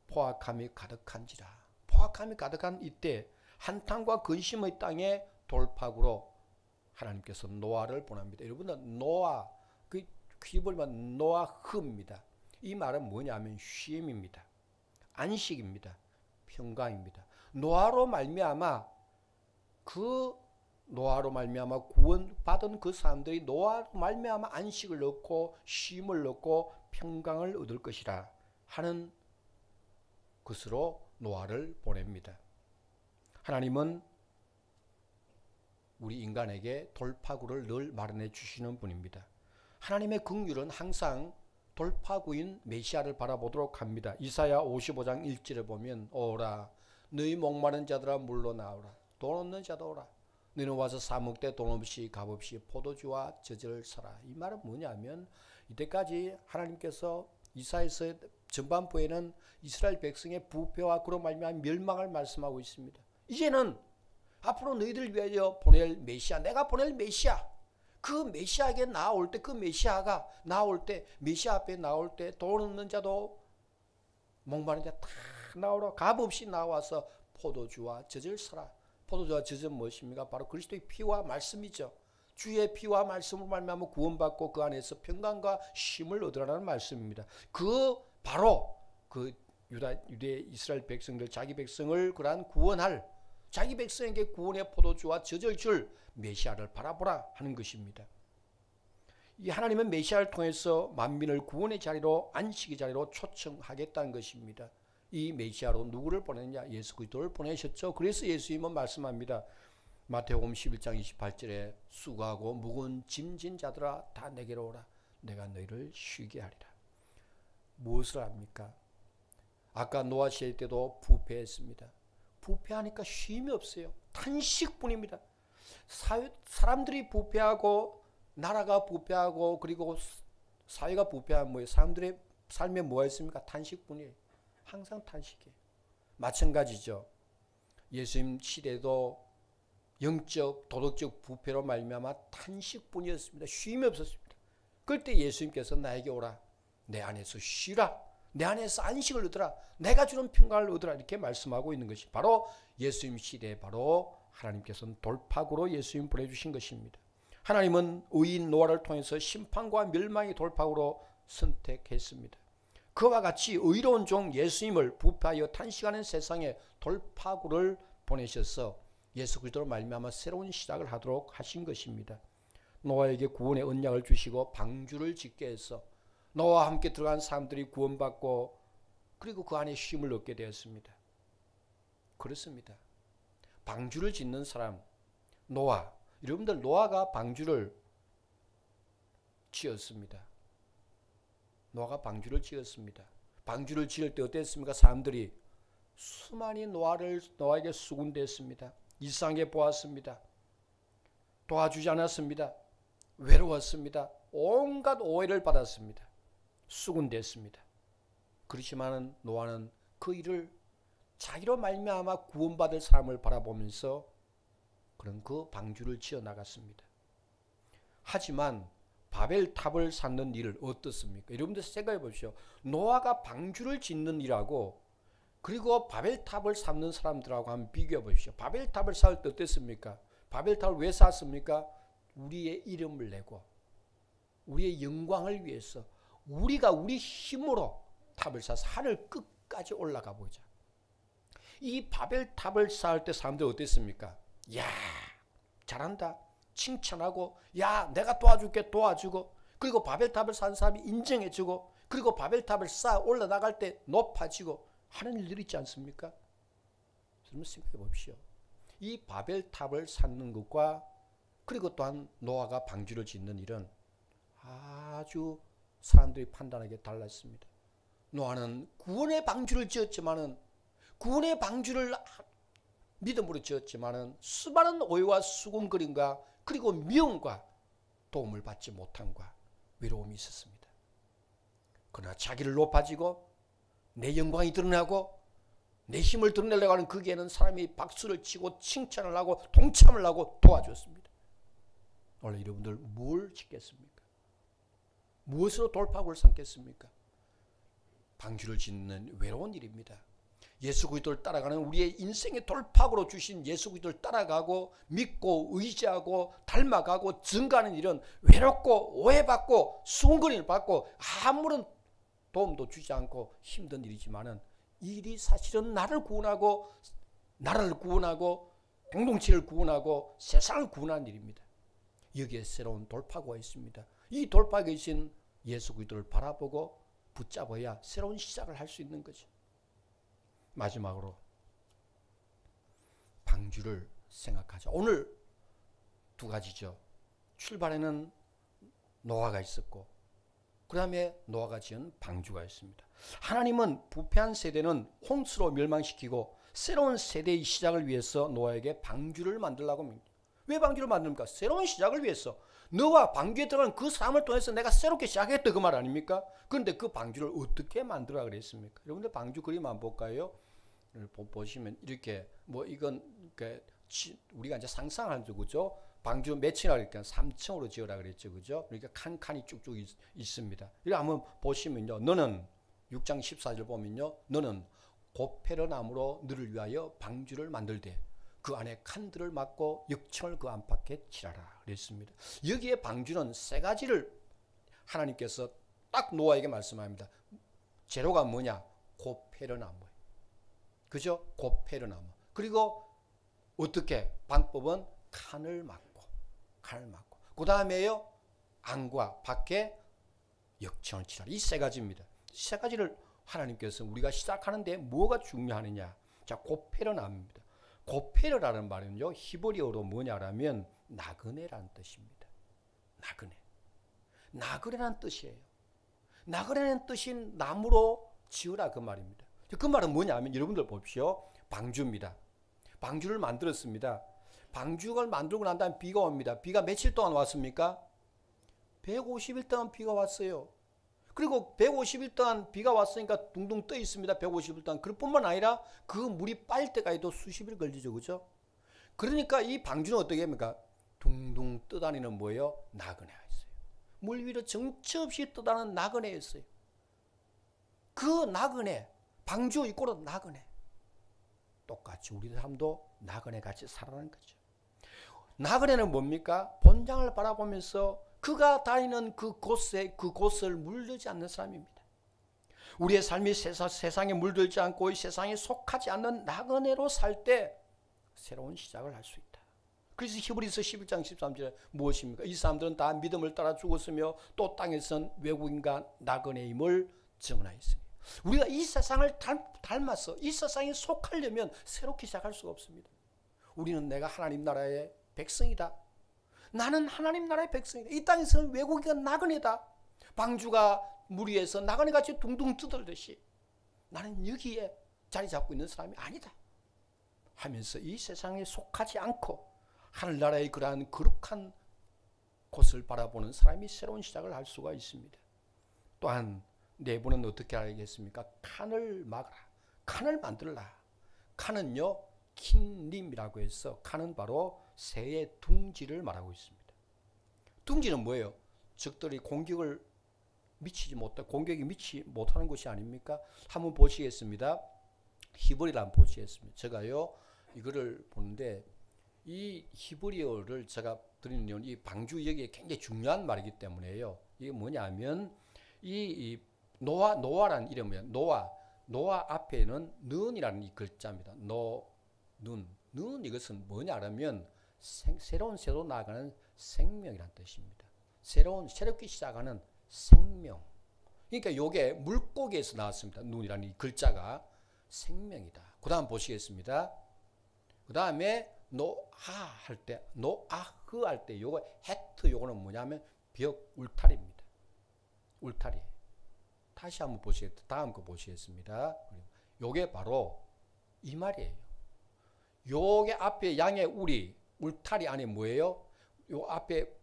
포악함이 가득한지라. 포악함이 가득한 이때 한탄과 근심의 땅에 돌파구로 하나님께서 노아를 보냅니다. 여러분은 노아, 그 히브리말 노아흐입니다. 이 말은 뭐냐면 쉼입니다. 안식입니다. 평강입니다. 노아로 말미암아 구원받은 그 사람들이 노아로 말미암아 안식을 얻고 쉼을 얻고 평강을 얻을 것이라 하는 것으로 노아를 보냅니다. 하나님은 우리 인간에게 돌파구를 늘 마련해 주시는 분입니다. 하나님의 긍휼은 항상 돌파구인 메시아를 바라보도록 합니다. 이사야 55장 1절에 보면 오라 너희 목마른 자들아 물러 나오라 돈 없는 자도 오라 너희는 와서 사 먹되 돈 없이 값 없이 포도주와 젖을 사라. 이 말은 뭐냐면 이때까지 하나님께서 이사야서 전반부에는 이스라엘 백성의 부패와 그로 말미암아 멸망을 말씀하고 있습니다. 이제는 앞으로 너희들을 위하여 보낼 메시아, 내가 보낼 메시아, 그 메시아에게 나올 때, 그 메시아가 나올 때, 메시아 앞에 나올 때 돈 없는 자도 목마른 자 다 나오라. 값 없이 나와서 포도주와 젖을 사라. 포도주와 젖은 무엇입니까? 바로 그리스도의 피와 말씀이죠. 주의 피와 말씀을 말미암아 구원받고 그 안에서 평강과 쉼을 얻으라는 말씀입니다. 바로 유대 이스라엘 백성들, 자기 백성을 그러한 구원할, 자기 백성에게 구원의 포도주와 젖을 줄 메시아를 바라보라 하는 것입니다. 이 하나님은 메시아를 통해서 만민을 구원의 자리로, 안식의 자리로 초청하겠다는 것입니다. 이 메시아로 누구를 보냈냐? 예수 그리스도를 보내셨죠. 그래서 예수님은 말씀합니다. 마태복음 11장 28절에 수고하고 무거운 짐진 자들아 다 내게로 오라. 내가 너희를 쉬게 하리라. 무엇을 합니까? 아까 노아 시대 때도 부패했습니다. 부패하니까 쉼이 없어요. 탄식뿐입니다. 사람들이 부패하고 나라가 부패하고 그리고 사회가 부패하면 뭐예요? 사람들의 삶에 뭐가 있습니까? 탄식뿐이에요. 항상 탄식이에요. 마찬가지죠. 예수님 시대도 영적 도덕적 부패로 말미암아 탄식뿐이었습니다. 쉼이 없었습니다. 그럴 때 예수님께서 나에게 오라. 내 안에서 쉬라. 내 안에서 안식을 얻으라. 내가 주는 평강을 얻으라. 이렇게 말씀하고 있는 것이 바로 예수님 시대에 바로 하나님께서는 돌파구로 예수님 보내주신 것입니다. 하나님은 의인 노아를 통해서 심판과 멸망의 돌파구로 선택했습니다. 그와 같이 의로운 종 예수님을 부패하여 탄식하는 세상에 돌파구를 보내셔서 예수 그리스도로 말미암아 새로운 시작을 하도록 하신 것입니다. 노아에게 구원의 언약을 주시고 방주를 짓게 해서 노아와 함께 들어간 사람들이 구원받고 그리고 그 안에 쉼을 얻게 되었습니다. 그렇습니다. 방주를 짓는 사람 노아, 여러분들 노아가 방주를 지었습니다. 노아가 방주를 지었습니다. 방주를 지을 때 어땠습니까? 사람들이 수많이 노아에게 수군댔습니다. 이상하게 보았습니다. 도와주지 않았습니다. 외로웠습니다. 온갖 오해를 받았습니다. 수군댔습니다. 그렇지만 노아는 그 일을 자기로 말미암아 구원받을 사람을 바라보면서 그런 그 방주를 지어 나갔습니다. 하지만 바벨탑을 쌓는 일을 어떻습니까? 여러분들 생각해 보십시오. 노아가 방주를 짓는 일하고 그리고 바벨탑을 쌓는 사람들하고 한번 비교해 보십시오. 바벨탑을 쌓을 때 어땠습니까? 바벨탑을 왜 쌓았습니까? 우리의 이름을 내고 우리의 영광을 위해서 우리가 우리 힘으로 탑을 쌓아서 하늘 끝까지 올라가 보자. 이 바벨탑을 쌓을 때 사람들이 어땠습니까? 야, 잘한다. 칭찬하고, 야, 내가 도와줄게, 도와주고, 그리고 바벨탑을 쌓은 사람이 인정해주고, 그리고 바벨탑을 쌓아 올라나갈 때 높아지고 하는 일들이 있지 않습니까? 여러분 생각해 봅시오. 이 바벨탑을 쌓는 것과 그리고 또한 노아가 방주를 짓는 일은 아주 사람들이 판단하기에 달랐습니다. 노아는 구원의 방주를 지었지만은, 구원의 방주를 믿음으로 지었지만은 수많은 오해와 수군거림과 그리고 미움과 도움을 받지 못함과 외로움이 있었습니다. 그러나 자기를 높아지고 내 영광이 드러나고 내 힘을 드러내려고 하는 거기에는 사람이 박수를 치고 칭찬을 하고 동참을 하고 도와줬습니다. 원래 여러분들 뭘 짓겠습니까? 무엇으로 돌파구를 삼겠습니까? 방주를 짓는 외로운 일입니다. 예수 그리스도를 따라가는 우리의 인생의 돌파구로 주신 예수 그리스도를 따라가고 믿고 의지하고 닮아가고 증가하는 일은 외롭고 오해받고 수군거림을 받고 아무런 도움도 주지 않고 힘든 일이지만은 이 일이 사실은 나를 구원하고 나라를 구원하고 공동체를 구원하고 세상을 구원하는 일입니다. 여기에 새로운 돌파구가 있습니다. 이 돌파구에 계신 예수 그리스도를 바라보고 붙잡아야 새로운 시작을 할 수 있는 거죠. 마지막으로 방주를 생각하자. 오늘 두 가지죠. 출발에는 노아가 있었고 그 다음에 노아가 지은 방주가 있습니다. 하나님은 부패한 세대는 홍수로 멸망시키고 새로운 세대의 시작을 위해서 노아에게 방주를 만들라고 합니다. 왜 방주를 만듭니까? 새로운 시작을 위해서. 너와 방주에 들어간 그 사람을 통해서 내가 새롭게 시작했다 그 말 아닙니까? 그런데 그 방주를 어떻게 만들어라 그랬습니까? 여러분들 방주 그림 한번 볼까요? 보시면 이렇게 뭐 이건 우리가 이제 상상하는 거죠. 방주 몇 층이라 그랬까 3층으로 지어라 그랬죠. 그죠? 그러니까 칸칸이 쭉쭉 있습니다. 이거 한번 보시면요. 너는 6장 14절 보면요. 너는 고페르나무로 너를 위하여 방주를 만들되 그 안에 칸들을 막고 역청을 그 안팎에 칠하라 그랬습니다. 여기에 방주는 세 가지를 하나님께서 딱 노아에게 말씀합니다. 재료가 뭐냐? 고페르나무예요. 그죠? 고페르나무. 그리고 어떻게? 방법은 칸을 막고 그 다음에요 안과 밖에 역청을 칠하라. 이 세 가지입니다. 세 가지를 하나님께서 우리가 시작하는데 뭐가 중요하느냐? 자, 고페르나무입니다. 고페르라는 말은요 히브리어로 뭐냐라면 나그네라는 뜻입니다. 나그네라는 뜻이에요. 나그네라는 뜻인 나무로 지으라 그 말입니다. 그 말은 뭐냐면 여러분들 보십시오. 방주입니다. 방주를 만들었습니다. 방주를 만들고 난 다음에 비가 옵니다. 비가 며칠 동안 왔습니까? 150일 동안 비가 왔어요. 그리고 150일 동안 비가 왔으니까 둥둥 떠 있습니다. 150일 동안. 그뿐만 아니라 그 물이 빠질 때까지도 수십일 걸리죠. 그죠? 그러니까 이 방주는 어떻게 합니까? 둥둥 떠다니는 뭐예요? 나그네가 있어요. 물 위로 정처 없이 떠다니는 나그네였어요. 그 나그네, 방주 이꼬로 나그네. 똑같이 우리 삶도 나그네같이 살아가는 거죠. 나그네는 뭡니까? 본장을 바라보면서 그가 다니는 그곳을 물들지 않는 사람입니다. 우리의 삶이 세상에 물들지 않고 이 세상에 속하지 않는 나그네로 살 때 새로운 시작을 할 수 있다. 그래서 히브리서 11장 13절에 무엇입니까? 이 사람들은 다 믿음을 따라 죽었으며 또 땅에선 외국인과 나그네임을 증언하였으니 우리가 이 세상을 닮아서 이 세상에 속하려면 새롭게 시작할 수가 없습니다. 우리는 내가 하나님 나라의 백성이다. 나는 하나님 나라의 백성이다. 이 땅에서는 외국인과 나그네다. 방주가 물 위에서 나그네같이 둥둥 떠들듯이 나는 여기에 자리 잡고 있는 사람이 아니다 하면서 이 세상에 속하지 않고 하늘나라의 그러한 거룩한 곳을 바라보는 사람이 새로운 시작을 할 수가 있습니다. 또한 내부는 어떻게 알겠습니까? 칸을 막아라. 칸을 만들라. 칸은요 킨림이라고 해서 칸은 바로 새의 둥지를 말하고 있습니다. 둥지는 뭐예요? 적들이 공격이 미치지 못하는 곳이 아닙니까? 한번 보시겠습니다. 히브리를 한번 보시겠습니다. 제가요 이거를 보는데 이 히브리어를 제가 드리는 이유는 이 방주 여기에 굉장히 중요한 말이기 때문에요. 이게 뭐냐면 이 노아란 이름이에요. 노아 앞에는 는이라는 이 글자입니다. 는 이것은 뭐냐면 새로운 새로 나아가는 생명이란 뜻입니다. 새롭게 시작하는 생명. 그러니까 요게 물고기에서 나왔습니다. 눈이라는 이 글자가 생명이다. 그 다음 보시겠습니다. 그 다음에 노아흐 할 때 요거 헤트 요거는 뭐냐면 벽 울타리입니다. 울타리. 다시 한번 다음 거 보시겠습니다. 요게 바로 이 말이에요. 요게 앞에 양의 울타리 안에 뭐예요? 요 앞에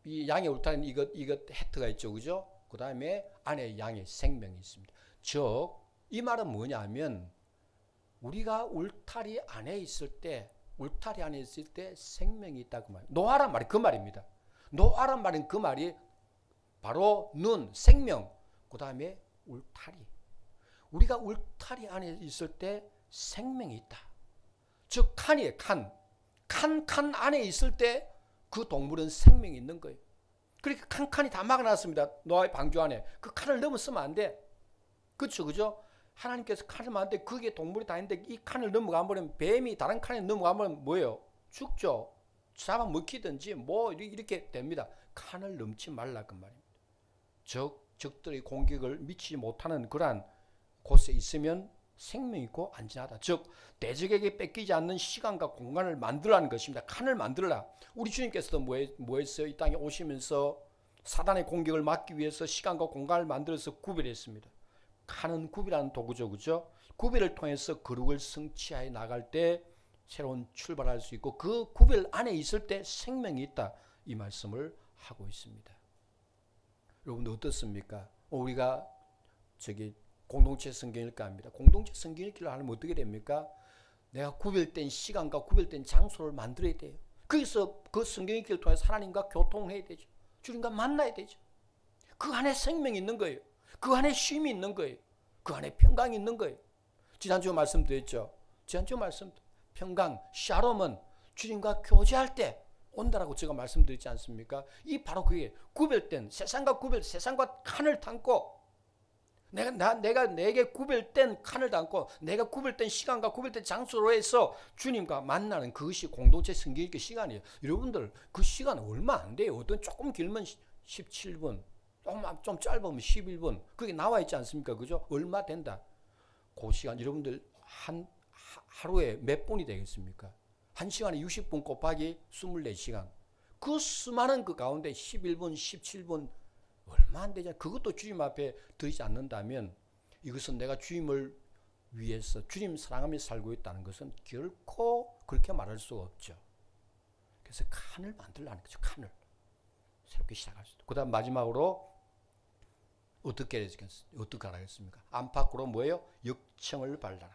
이 양의 울타리는 이거 헤트가 있죠. 그죠? 그 다음에 안에 양의 생명이 있습니다. 즉, 이 말은 뭐냐면 우리가 울타리 안에 있을 때 생명이 있다 그 말. 노아란 말이 그 말입니다. 노아란 말은 그 말이 바로 생명, 그 다음에 울타리. 우리가 울타리 안에 있을 때 생명이 있다. 즉 칸이에요. 칸 안에 있을 때 그 동물은 생명이 있는 거예요. 그러니까 칸이 다 막아놨습니다. 노아의 방주 안에. 그 칸을 넘어서면 안 돼. 그죠? 하나님께서 칸을 막는데 그게 동물이 다 있는데 이 칸을 넘어가버리면 뱀이 다른 칸에 넘어가면 뭐예요? 죽죠. 잡아먹히든지 뭐 이렇게 됩니다. 칸을 넘지 말라 그 말입니다. 적들의 공격을 미치지 못하는 그러한 곳에 있으면 생명이 있고 안전하다. 즉 대적에게 뺏기지 않는 시간과 공간을 만들라는 것입니다. 칸을 만들라. 우리 주님께서도 뭐 했어요? 이 땅에 오시면서 사단의 공격을 막기 위해서 시간과 공간을 만들어서 구별했습니다. 칸은 구별하는 도구죠. 그죠? 구별을 통해서 거룩을 성취하여 나갈 때 새로운 출발할 수 있고 그 구별 안에 있을 때 생명이 있다. 이 말씀을 하고 있습니다. 여러분들 어떻습니까? 우리가 공동체 성경 읽기 합니다. 공동체 성경 읽기를 하면 어떻게 됩니까? 내가 구별된 시간과 구별된 장소를 만들어야 돼요. 거기서 그 성경 읽기를 통해서 하나님과 교통해야 되죠. 주님과 만나야 되죠. 그 안에 생명이 있는 거예요. 그 안에 쉼이 있는 거예요. 그 안에 평강이 있는 거예요. 지난주 말씀드렸죠. 평강, 샬롬은 주님과 교제할 때 온다라고 제가 말씀드렸지 않습니까? 바로 그게 세상과 칸을 담고 내게 구별된 칸을 담고 내가 구별된 시간과 구별된 장소로 해서 주님과 만나는 그것이 공동체 성경 읽기 시간이에요. 여러분들 그 시간 얼마 안 돼요. 어떤 조금 길면 17분, 좀 짧으면 11분 그게 나와 있지 않습니까? 그죠? 얼마 된다. 그 시간 여러분들 하루에 몇 분이 되겠습니까? 1시간에 60분 곱하기 24시간. 그 수많은 그 가운데 11분, 17분 얼마 안 되잖아요. 그것도 주님 앞에 드리지 않는다면 이것은 내가 주님을 위해서 주님 사랑하며 살고 있다는 것은 결코 그렇게 말할 수가 없죠. 그래서 칸을 만들라는 거죠. 칸을 새롭게 시작할 수 있다. 그 다음 마지막으로 어떻게 하겠습니까? 안팎으로 뭐예요? 역청을 발라라.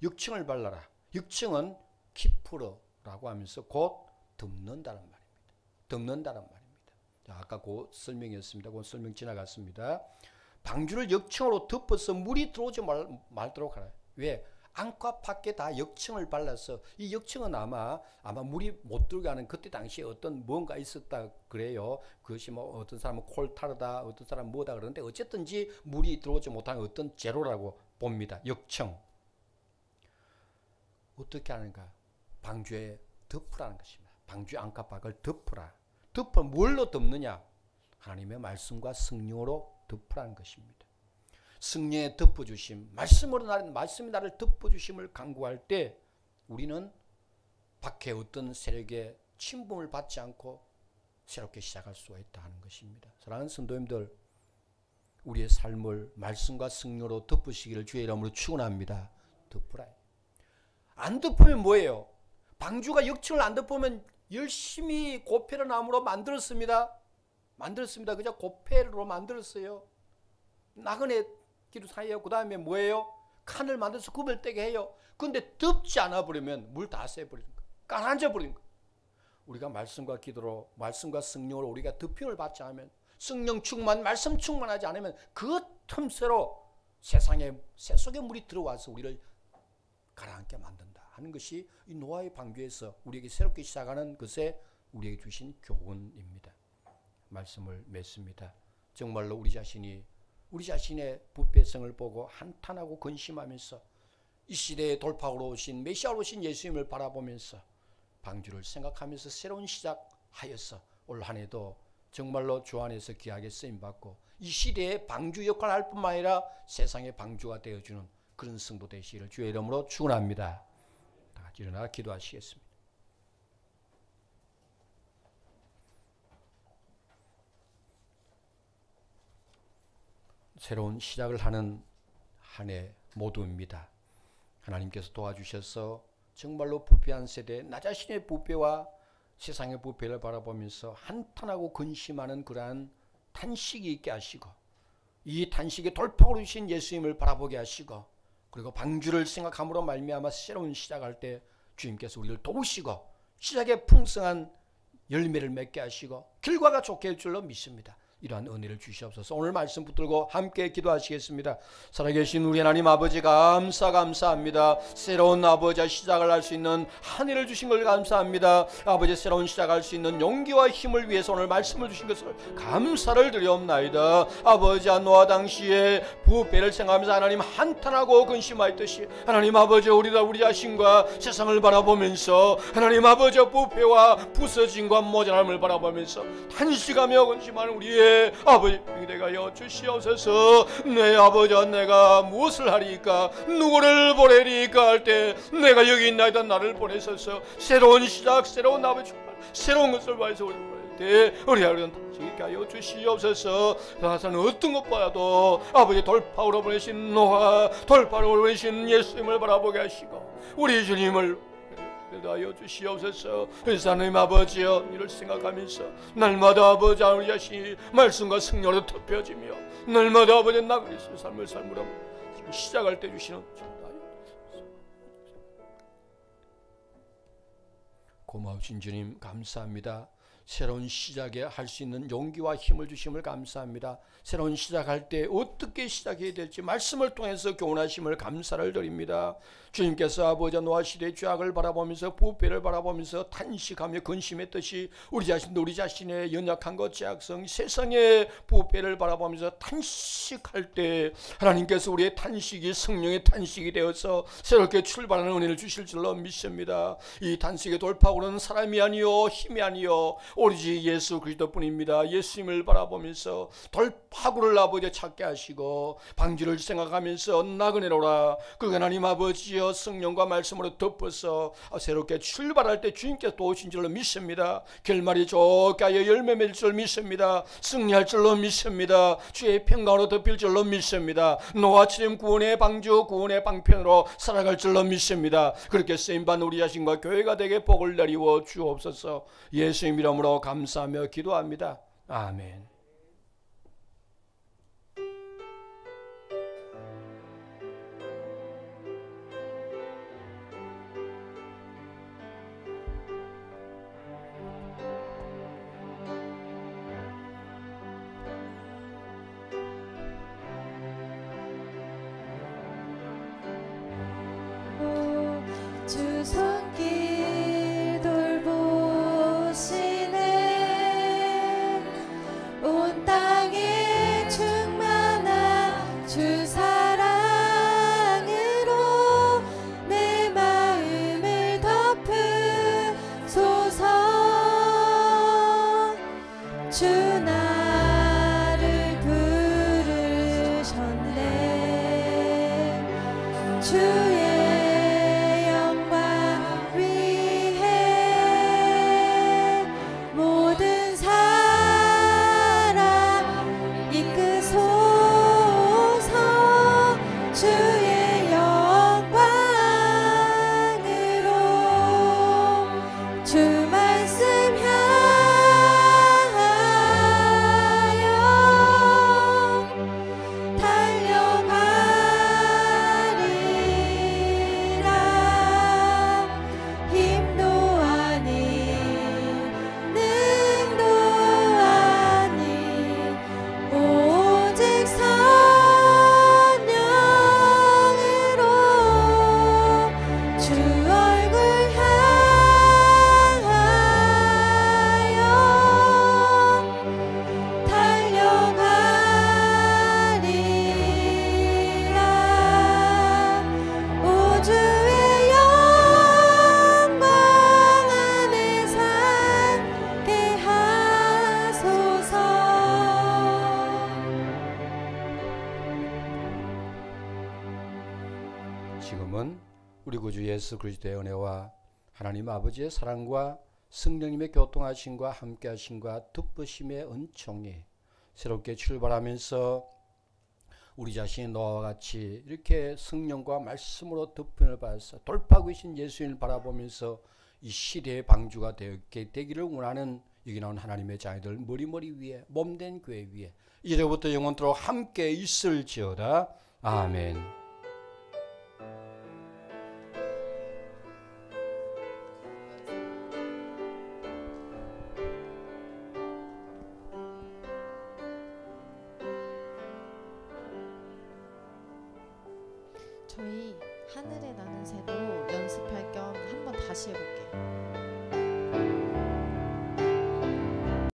역청을 발라라. 역청은 키프러라고 하면서 곧 덮는다는 말입니다. 덮는다는 말입니다. 자, 아까 그 설명이었습니다. 그 설명 지나갔습니다. 방주를 역청으로 덮어서 물이 들어오지 말도록 하라. 왜? 안과 밖에 다 역청을 발라서 이 역청은 아마 물이 못 들어오게 하는 그때 당시에 어떤 뭔가 있었다 그래요. 그것이 뭐 어떤 사람은 콜타르다, 어떤 사람은 뭐다 그러는데 어쨌든지 물이 들어오지 못하는 어떤 재료라고 봅니다. 역청. 어떻게 하는가? 방주에 덮으라는 것입니다. 방주의 안팎을 덮으라. 뭘로 덮느냐? 하나님의 말씀과 성령으로 덮으라는 것입니다. 성령의 덮어주심, 말씀이 나를 덮어주심을 간구할 때 우리는 밖에 어떤 세력의 침범을 받지 않고 새롭게 시작할 수가 있다 하는 것입니다. 사랑하는 성도님들, 우리의 삶을 말씀과 성령으로 덮으시기를 주의 이름으로 축원합니다. 덮으라. 안 덮으면 뭐예요? 방주가 역청을 안 덮으면 열심히 고페르 나무로 만들었습니다. 그죠? 고페르로 만들었어요. 나그네 기도 사이에요. 그 다음에 뭐예요? 칸을 만들어서 구별되게 해요. 근데 덮지 않아 버리면 물 다 새버리는 거예요. 가라앉아 버리는 거예요. 우리가 말씀과 기도로, 말씀과 성령으로 우리가 덮임을 받지 않으면, 성령 충만, 말씀 충만하지 않으면 그 틈새로 세속의 물이 들어와서 우리를 가라앉게 만든다 하는 것이 이 노아의 방주에서 우리에게 새롭게 시작하는 것에 우리에게 주신 교훈입니다. 말씀을 맺습니다. 정말로 우리 자신이 우리 자신의 부패성을 보고 한탄하고 근심하면서 이 시대에 돌파구로 오신 메시아로 오신 예수님을 바라보면서 방주를 생각하면서 새로운 시작하여서 올 한 해도 정말로 주 안에서 귀하게 쓰임받고 이 시대에 방주 역할을 할 뿐만 아니라 세상의 방주가 되어주는 그런 성도 되시기를 주의 이름으로 축원합니다. 다 같이 일어나 기도하시겠습니다. 새로운 시작을 하는 한 해 모두입니다. 하나님께서 도와주셔서 정말로 부패한 세대, 나 자신의 부패와 세상의 부패를 바라보면서 한탄하고 근심하는 그러한 탄식이 있게 하시고 이 탄식의 돌파구로 주신 예수님을 바라보게 하시고 그리고 방주를 생각함으로 말미암아 새로운 시작할 때 주님께서 우리를 도우시고 시작에 풍성한 열매를 맺게 하시고 결과가 좋게 할 줄로 믿습니다. 이러한 은혜를 주시옵소서. 오늘 말씀 붙들고 함께 기도하시겠습니다. 살아계신 우리 하나님 아버지 감사합니다. 새로운 아버지 시작을 할 수 있는 한 해를 주신 걸 감사합니다. 아버지 새로운 시작할 수 있는 용기와 힘을 위해서 오늘 말씀을 주신 것을 감사를 드리옵나이다. 아버지와 노아 당시에 부패를 생각하면서 하나님 한탄하고 근심하였듯이 하나님 아버지 우리 자신과 세상을 바라보면서 하나님 아버지 부패와 부서짐과 모자람을 바라보면서 탄식하며 근심하는 우리의 아버지 내가 주시옵소서. 내 아버지와 내가 무엇을 하리까 누구를 보내리까 할 때 내가 여기 있나이다 나를 보내소서. 새로운 시작 새로운 아버지 새로운 것을 위해서 우리 아버지는 다시게 하여 주시옵소서. 사사는 어떤 것보다도 아버지 돌파구로 보내신 노아 돌파구로 보내신 예수님을 바라보게 하시고 우리 주님을 하여 주시옵소서. 하나님 아버지여 이를 생각하면서 날마다 아버지 우리 자신이 말씀과 승리로 덮여지며 날마다 아버지 나 그리스도의 삶을 삶으로 시작할 때 주시는 고마우신 주님 감사합니다. 새로운 시작에 할 수 있는 용기와 힘을 주심을 감사합니다. 새로운 시작할 때 어떻게 시작해야 될지 말씀을 통해서 교훈하심을 감사를 드립니다. 주님께서 아버지 노아 시대의 죄악을 바라보면서 부패를 바라보면서 탄식하며 근심했듯이 우리 자신도 우리 자신의 연약한 것 죄악성 세상의 부패를 바라보면서 탄식할 때 하나님께서 우리의 탄식이 성령의 탄식이 되어서 새롭게 출발하는 은혜를 주실 줄로 믿습니다. 이 탄식의 돌파구는 사람이 아니요 힘이 아니요 오로지 예수 그리스도뿐입니다. 예수님을 바라보면서 돌파구를 아버지 찾게 하시고 방주를 생각하면서 나그네로라 그 하나님 아버지여 성령과 말씀으로 덮어서 새롭게 출발할 때 주님께서 도우신 줄로 믿습니다. 결말이 좋게 하여 열매 맺을 줄 믿습니다. 승리할 줄로 믿습니다. 주의 평강으로 덮일 줄로 믿습니다. 노아처럼 구원의 방주 구원의 방편으로 살아갈 줄로 믿습니다. 그렇게 쓰임받는 우리 자신과 교회가 되게 복을 내리워 주옵소서. 예수님 이름으로 감사하며 기도합니다. 아멘. 주 손길 돌보시네 온 땅에 충만한 주 사랑으로 내 마음을 덮으소서. 주 나를 부르셨네 주의 달려가리 지금은 우리 구주 예수 그리스도의 은혜와 하나님 아버지의 사랑과 성령님의 교통하심과 함께하심과 덮으심의 은총이 새롭게 출발하면서 우리 자신이 노아와 같이 이렇게 성령과 말씀으로 덮음을 받아서 돌파구이신 예수님을 바라보면서 이 시대의 방주가 되기를 원하는 여기 나온 하나님의 자녀들 머리 위에 몸된 교회 위에 이제부터 영원토록 함께 있을지어다. 아멘. 저희 하늘에 나는 새도 연습할 겸 한번 다시 해볼게요.